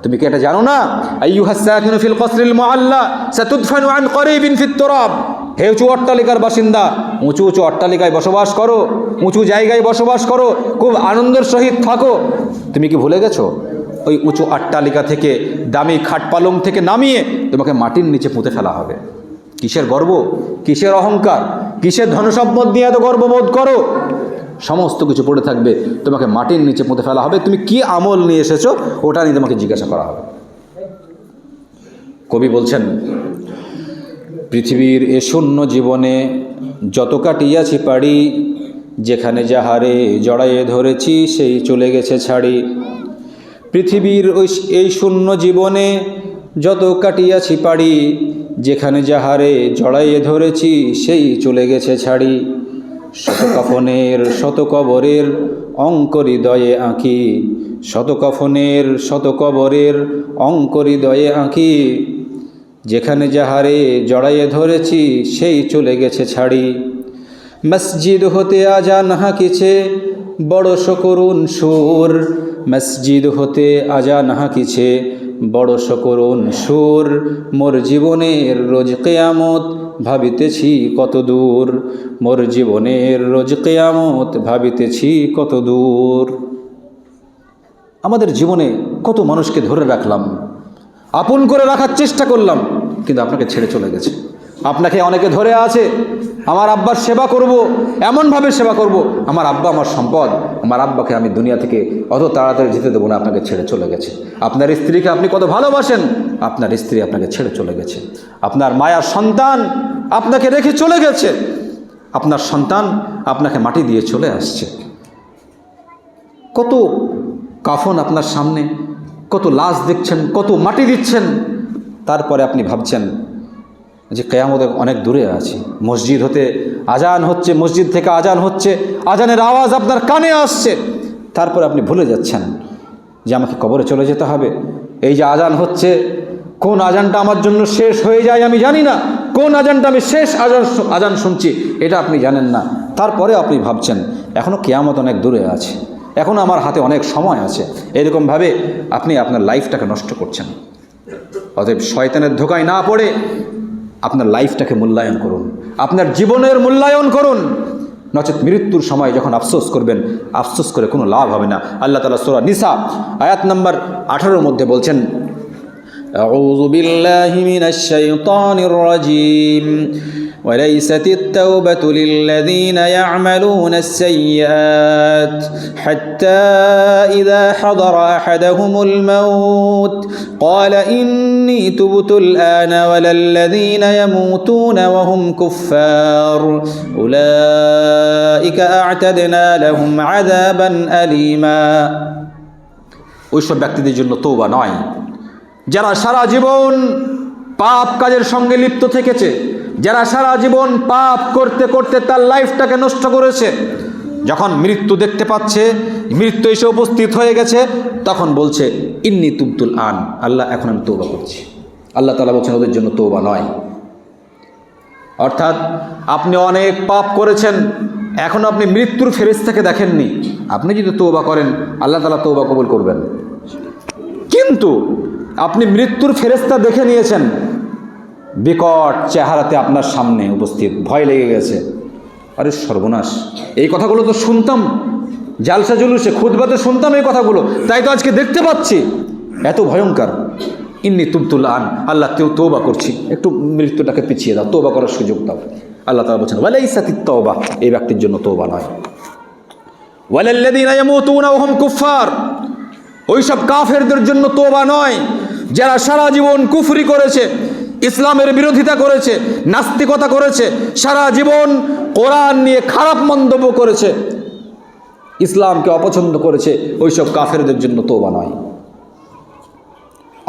তুমি কি এটা জানো না? আইয়ুহাস সাকিনু ফিল কসরিল মুআল্লা সাতুদফানু আন করিবিন ফিত তুরাব। হে উঁচু অট্টালিকার বাসিন্দা, উঁচু উঁচু অট্টালিকায় বসবাস করো, উঁচু জায়গায় বসবাস করো, খুব আনন্দের সহিত থাকো। তুমি কি ভুলে গেছো ওই উঁচু অট্টালিকা থেকে, দামি খাট পালং থেকে নামিয়ে তোমাকে মাটির নিচে পুঁতে ফেলা হবে? কিসের গর্ব, কিসের অহংকার, কিসের ধনসম্পদ নিয়ে এত গর্ববোধ করো? সমস্ত কিছু পড়ে থাকবে, তোমাকে মাটির নিচে পুঁতে ফেলা হবে। তুমি কি আমল নিয়ে এসেছো ওটা নিয়ে তোমাকে জিজ্ঞাসা করা হবে। কবি বলছেন, পৃথিবীর এ শূন্য জীবনে যত কাটিয়াছি পাড়ি, যেখানে যাহারে জড়াইয়ে ধরেছি সেই চলে গেছে ছাড়ি। পৃথিবীর এই শূন্য জীবনে যত কাটিয়াছি পাড়ি, যেখানে যাহারে জড়াইয়ে ধরেছি সেই চলে গেছে ছাড়ি। শত কাফনের শত কবরের অঙ্ক হৃদয়ে আঁকি, শত কাফনের শত কবরের অঙ্ক হৃদয়ে আঁকি। যেখানে যাহারে জড়াইয়ে ধরেছি সেই চলে গেছে ছাড়ি। মসজিদ হতে আজান হাঁকিছে বড় সকরুণ সুর, মসজিদ হতে আজান হাঁকিছে বড় সকরুণ সুর। মোর জীবনের রোজ কেয়ামত ভাবিতেছি কত দূর, মোর জীবনের রোজ কেয়ামত ভাবিতেছি কত দূর। আমাদের জীবনে কত মানুষকে ধরে রাখলাম, আপন করে রাখার চেষ্টা করলাম, কিন্তু আপনাকে ছেড়ে চলে গেছে। আপনাকে অনেকে ধরে আছে, আমার আব্বার সেবা করব, এমনভাবে সেবা করব, আমার আব্বা আমার সম্পদ, আমার আব্বাকে আমি দুনিয়া থেকে অত তাড়াতাড়ি যেতে দেবো না, আপনাকে ছেড়ে চলে গেছে। আপনার স্ত্রীকে আপনি কত ভালোবাসেন, আপনার স্ত্রী আপনাকে ছেড়ে চলে গেছে। আপনার মায়ার সন্তান আপনাকে রেখে চলে গেছে, আপনার সন্তান আপনাকে মাটি দিয়ে চলে আসছে। কত কাফন আপনার সামনে, কত লাশ দেখছেন, কত মাটি দিচ্ছেন, তারপরে আপনি ভাবছেন যে কিয়ামত অনেক দূরে আছে। মসজিদ হতে আজান হচ্ছে, মসজিদ থেকে আজান হচ্ছে, আজানের আওয়াজ আপনার কানে আসছে, তারপরে আপনি ভুলে যাচ্ছেন যে আমাকে কবরে চলে যেতে হবে। এই যে আজান হচ্ছে, কোন আজানটা আমার জন্য শেষ হয়ে যায় আমি জানি না, কোন আজানটা আমি শেষ আজান শুনছি এটা আপনি জানেন না। তারপরে আপনি ভাবছেন এখনও কিয়ামত অনেক দূরে আছে, এখনও আমার হাতে অনেক সময় আছে। এরকমভাবে আপনি আপনার লাইফটাকে নষ্ট করছেন। অতএব শয়তানের ধোকায় না পড়ে আপনার লাইফটাকে মূল্যায়ন করুন, আপনার জীবনের মূল্যায়ন করুন। নচেত মৃত্যুর সময় যখন আফসোস করবেন, আফসোস করে কোনো লাভ হবে না। আল্লাহ তাআলা সূরা নিসা আয়াত নম্বর 18 মধ্যে বলছেন, আউযু বিল্লাহি মিনাশ শাইতানির রাজীম وليست التوبة للذين يعملون السيئات حتى إذا حضر أحدهم الموت قال إني تبت الآن ولا الذين يموتون وهم كفار أولئك أعتدنا لهم عذابا أليما। ওইসব ব্যক্তিদের জন্য তওবা নয় যারা সারা জীবন পাপ কাজের সঙ্গে লিপ্ত থেকেছে, যারা সারা জীবন পাপ করতে করতে তার লাইফটাকে নষ্ট করেছে। যখন মৃত্যু দেখতে পাচ্ছে, মৃত্যু এসে উপস্থিত হয়ে গেছে, তখন বলছে ইন্নী তুবতুল আন, আল্লাহ এখন আমি তওবা করছি। আল্লাহ তাআলা বলছেন ওদের জন্য তওবা নয়। অর্থাৎ আপনি অনেক পাপ করেছেন, এখন আপনি মৃত্যুর ফেরেশতাকে দেখেননি, আপনি যদি তওবা করেন আল্লাহ তাআলা তওবা কবুল করবেন। কিন্তু আপনি মৃত্যুর ফেরেশতা দেখে নিয়েছেন, বিকট চেহারাতে আপনার সামনে উপস্থিত, ভয় লেগে গেছে, আরে সর্বনাশ, এই কথাগুলো তো শুনতাম জালসা জুলুসে, খুতবাতে শুনতাম এই কথাগুলো, তাই তো আজকে দেখতে পাচ্ছি, এত ভয়ঙ্কর। ইন্নী তুবতুল আন, আল্লাহ তওবা করছি, একটু মৃত্যুটাকে পিছিয়ে দাও, তওবা করার সুযোগ দাও। আল্লাহ তাআলা বলছেন ওয়ালাইসাতিত তওবা, এই ব্যক্তির জন্য তওবা নয়। ওয়ালাল্লাযীনা ইয়ামুতুনা ওয়া হুম কুফফার, ওইসব কাফেরদের জন্য তওবা নয় যারা সারা জীবন কুফরি করেছে, ইসলামের বিরোধিতা করেছে, নাস্তিকতা করেছে, সারা জীবন কোরআন নিয়ে খারাপ মন্তব্য করেছে, ইসলামকে অপছন্দ করেছে, ওইসব কাফেরদের জন্য তওবা নয়।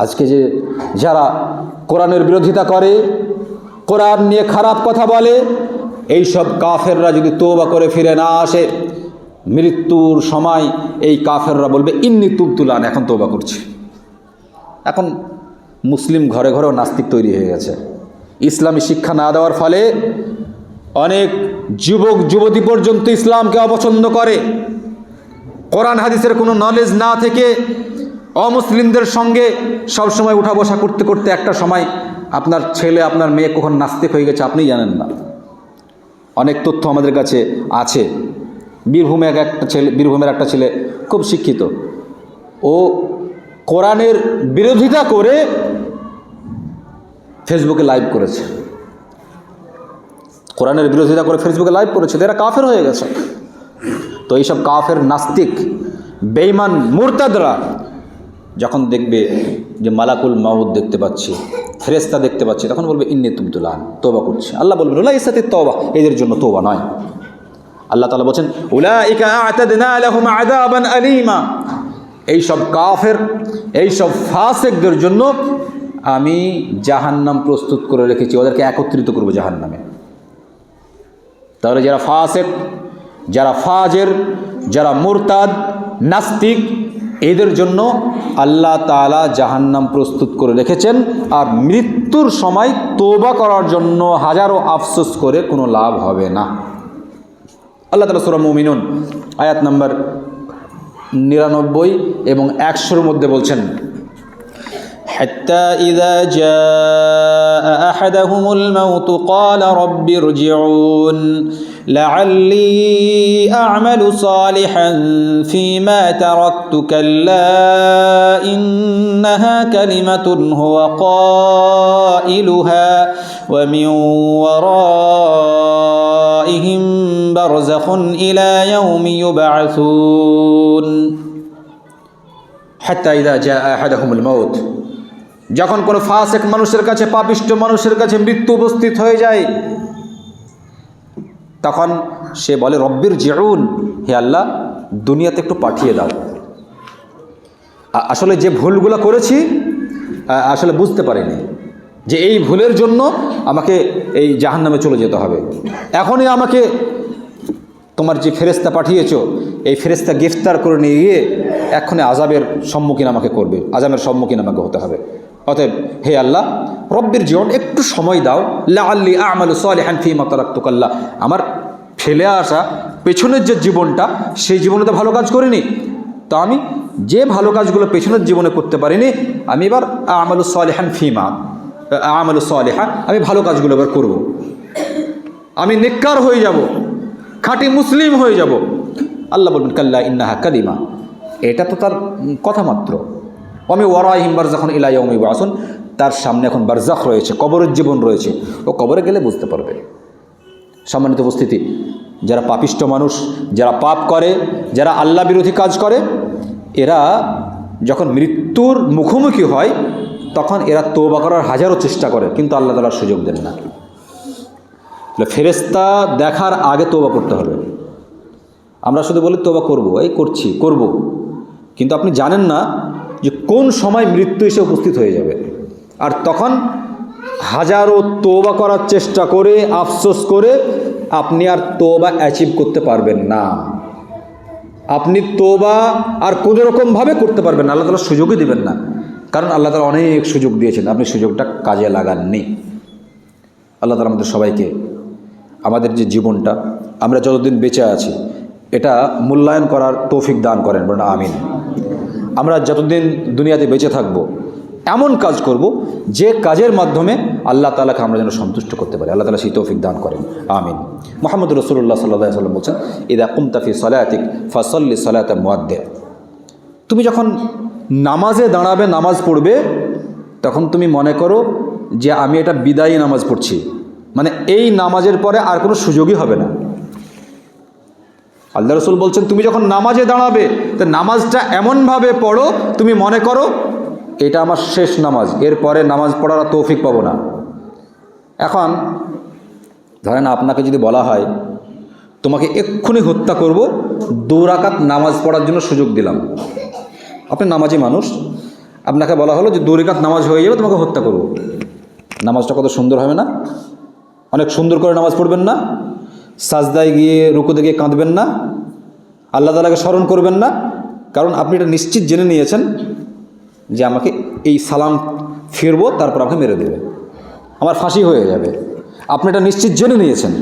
আজকে যে যারা কোরআনের বিরোধিতা করে, কোরআন নিয়ে খারাপ কথা বলে, এইসব কাফেররা যদি তওবা করে ফিরে না আসে, মৃত্যুর সময় এই কাফেররা বলবে ইন্নী তুবতুল আন, এখন তওবা করছি। এখন মুসলিম ঘরে ঘরেও নাস্তিক তৈরি হয়ে গেছে। ইসলামী শিক্ষা না দেওয়ার ফলে অনেক যুবক যুবতী পর্যন্ত ইসলামকে অপছন্দ করে। কোরআন হাদিসের কোনো নলেজ না থেকে অমুসলিমদের সঙ্গে সবসময় উঠা বসা করতে করতে একটা সময় আপনার ছেলে আপনার মেয়ে কখন নাস্তিক হয়ে গেছে আপনি জানেন না। অনেক তথ্য আমাদের কাছে আছে। বীরভূমের একটা ছেলে খুব শিক্ষিত, ও কোরআনের বিরোধিতা করে ফেসবুকে লাইভ করেছে, কোরআনের বিরোধিতা করে ফেসবুকে লাইভ করেছে, এরা কাফের হয়ে গেছে। তো এইসব কাফের নাস্তিক বেঈমান মুরতাদরা যখন দেখবে যে মালাকুল মাউত দেখতে পাচ্ছি, ফেরেশতা দেখতে পাচ্ছি, তখন বলবে ইন্নী তুবতুল আন, তওবা করছি। আল্লাহ বলবেন লাইসাতিত তওবা, এদের জন্য তওবা নয়। আল্লাহ তাআলা বলেন উলাইকা আ'তাদনা লাহুম আযাবান আলীমা, এইসব কাফের, এইসব ফাসিকদের জন্য আমি জাহান্নাম প্রস্তুত করে রেখেছি, ওদেরকে একত্রিত করব জাহান্নামে। তাহলে যারা ফাসিক, যারা ফাজের, যারা মুরতাদ, নাস্তিক, এদের জন্য আল্লাহ তাআলা জাহান্নাম প্রস্তুত করে রেখেছেন। আর মৃত্যুর সময় তওবা করার জন্য হাজারো আফসোস করে কোনো লাভ হবে না। আল্লাহ তাআলা সূরা মুমিনুন আয়াত নাম্বার 99 এবং 100-র মধ্যে বলছেন, حتى إذا جاء أحدهم الموت قال رب ارجعون لعلي أعمل صالحا فيما تركت كلا إنها كلمة هو قائلها ومن ورائهم برزخ إلى يوم يبعثون حتى إذا جاء أحدهم الموت যখন কোনো ফাসিক মানুষের কাছে, পাপিষ্ঠ মানুষের কাছে মৃত্যু উপস্থিত হয়ে যায়, তখন সে বলে রব্বির জিউন, হে আল্লাহ দুনিয়াতে একটু পাঠিয়ে দাও। আসলে যে ভুলগুলো করেছি আসলে বুঝতে পারিনি যে এই ভুলের জন্য আমাকে এই জাহান্নামে চলে যেতে হবে। এখনই আমাকে তোমার যে ফেরেশতা পাঠিয়েছো এই ফেরেশতা গ্রেফতার করে নিয়ে গিয়ে এক্ষণে আযাবের সম্মুখীন আমাকে করবে, আযাবের সম্মুখীন আমাকে হতে হবে। অতএব হে আল্লাহ রব্বির জীবন একটু সময় দাও, লাআল্লি আ'মালু সালিহান ফীমা তারাকতু, কাল্লা আমার ফেলে আসা পেছনের যে জীবনটা সেই জীবনে তো ভালো কাজ করিনি, তো আমি যে ভালো কাজগুলো পেছনের জীবনে করতে পারিনি আমি এবার আ'মালু সালিহান ফীমা আমালু সালিহা, আমি ভালো কাজগুলো এবার করব, আমি নেককার হয়ে যাব, খাঁটি মুসলিম হয়ে যাব। আল্লাহ বলবেন কাল্লা ইন্নাহা কালিমা, এটা তো তার কথা মাত্র। আমি ওয়ারাইহিম বারযাখুন ইলা ইয়াউমি ইউবআসুন, তার সামনে এখন বারজাখ রয়েছে, কবরের জীবন রয়েছে, ও কবরে গেলে বুঝতে পারবে। সম্মানিত উপস্থিতি, যারা পাপিষ্ঠ মানুষ, যারা পাপ করে, যারা আল্লাহ বিরোধী কাজ করে, এরা যখন মৃত্যুর মুখোমুখি হয় তখন এরা তওবা করার হাজারো চেষ্টা করে, কিন্তু আল্লাহ তাআলা সুযোগ দেন না। ফেরেশতা দেখার আগে তওবা করতে হবে। আমরা শুধু বলি তওবা করব, এই করব, কিন্তু আপনি জানেন না যে কোন সময় মৃত্যু এসে উপস্থিত হয়ে যাবে। আর তখন হাজারো তওবা করার চেষ্টা করে আফসোস করে আপনি আর তওবা অ্যাচিভ করতে পারবেন না। আপনি তওবা আর কোনো রকমভাবে করতে পারবেন না, আল্লাহ তাআলা সুযোগই দেবেন না। কারণ আল্লাহ তাআলা অনেক সুযোগ দিয়েছেন, আপনি সুযোগটা কাজে লাগাননি। আল্লাহ তাআলা আমাদের সবাইকে আমাদের যে জীবনটা আমরা যতদিন বেঁচে আছি এটা মূল্যায়ন করার তৌফিক দান করেন, বলেন আমিন। আমরা যতদিন দুনিয়াতে বেঁচে থাকব এমন কাজ করব যে কাজের মাধ্যমে আল্লাহ তাআলাকে আমরা যেন সন্তুষ্ট করতে পারি। আল্লাহ তাআলা সেই তৌফিক দান করেন, আমিন। মুহাম্মদ রাসূলুল্লাহ সাল্লাল্লাহু আলাইহি ওয়াসাল্লাম বলছেন, ইযা কুমতা ফি সালাতিক ফাসাল্লি সালাতান মুআদ্দি, তুমি যখন নামাজে দাঁড়াবে, নামাজ পড়বে, তখন তুমি মনে করো যে আমি এটা বিদায়ী নামাজ পড়ছি, মানে এই নামাজের পরে আর কোনো সুযোগই হবে না। আল্লাহ রাসূল বলছেন তুমি যখন নামাজে দাঁড়াবে তো নামাজটা এমনভাবে পড়ো তুমি মনে করো এটা আমার শেষ নামাজ, এরপরে নামাজ পড়ার তৌফিক পাবো না। এখন ধরেন আপনাকে যদি বলা হয় তোমাকে এক্ষুনি হত্যা করব, 2 রাকাত নামাজ পড়ার জন্য সুযোগ দিলাম, আপনি নামাজি মানুষ, আপনাকে বলা হলো যে 2 রাকাত নামাজ হয়ে যাবে, তোমাকে হত্যা করব, নামাজটা কত সুন্দর হবে না? অনেক সুন্দর করে নামাজ পড়বেন না? সাজদায় গিয়ে রুকুতে গিয়ে কাঁদবেন না? আল্লাহ তাআলাকে স্মরণ করবেন না? কারণ আপনি এটা নিশ্চিত জেনে নিয়েছেন যে আমাকে এই সালাম ফিরবো, তারপর আমাকে মেরে দেবে, আমার ফাঁসি হয়ে যাবে। আপনি এটা নিশ্চিত জেনে নিয়েছেন।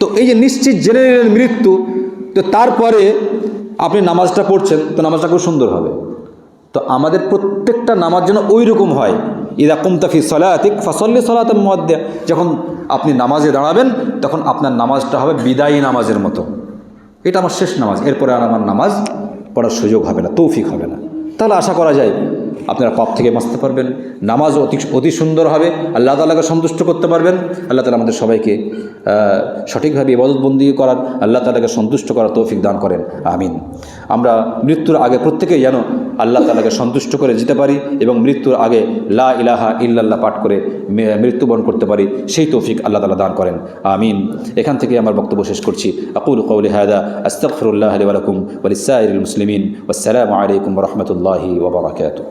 তো এই যে নিশ্চিত জেনে নিলেন মৃত্যু, তো তারপরে আপনি নামাজটা পড়ছেন, তো নামাজটা খুব সুন্দর হবে। তো আমাদের প্রত্যেকটা নামাজ যেন ওই রকম হয়, ইযা কুমতা ফি সালাতিক ফাসাল্লি সালাতান মুআদ্দি, যখন আপনি নামাজে দাঁড়াবেন তখন আপনার নামাজটা হবে বিদায়ী নামাজের মতো, এটা আমার শেষ নামাজ, এরপরে আর আমার নামাজ পড়ার সুযোগ হবে না, তৌফিক হবে না। তাহলে আশা করা যায় আপনারা পাপ থেকে বাঁচতে পারবেন, নামাজ অতি সুন্দর হবে, আল্লাহ তাআলাকে সন্তুষ্ট করতে পারবেন। আল্লাহ তাআলা আমাদের সবাইকে সঠিকভাবে ইবাদতবন্দি করার, আল্লাহ তাআলাকে সন্তুষ্ট করার তৌফিক দান করেন, আমিন। আমরা মৃত্যুর আগে প্রত্যেকেই যেন আল্লাহ তাআলাকে সন্তুষ্ট করে যেতে পারি এবং মৃত্যুর আগে লা ইলাহা ইল্লাল্লাহ পাঠ করে মৃত্যুবরণ করতে পারি, সেই তৌফিক আল্লাহ তাআলা দান করেন, আমিন। এখান থেকে আমার বক্তব্য শেষ করছি। আকুলু কওলি হাযা আস্তাগফিরুল্লাহ লি ওয়া লাকুম ওয়া লিসাইরিল মুসলিমিন। ওয়াসসালামু আলাইকুম ওয়া রাহমাতুল্লাহি ওয়া বারাকাতুহু।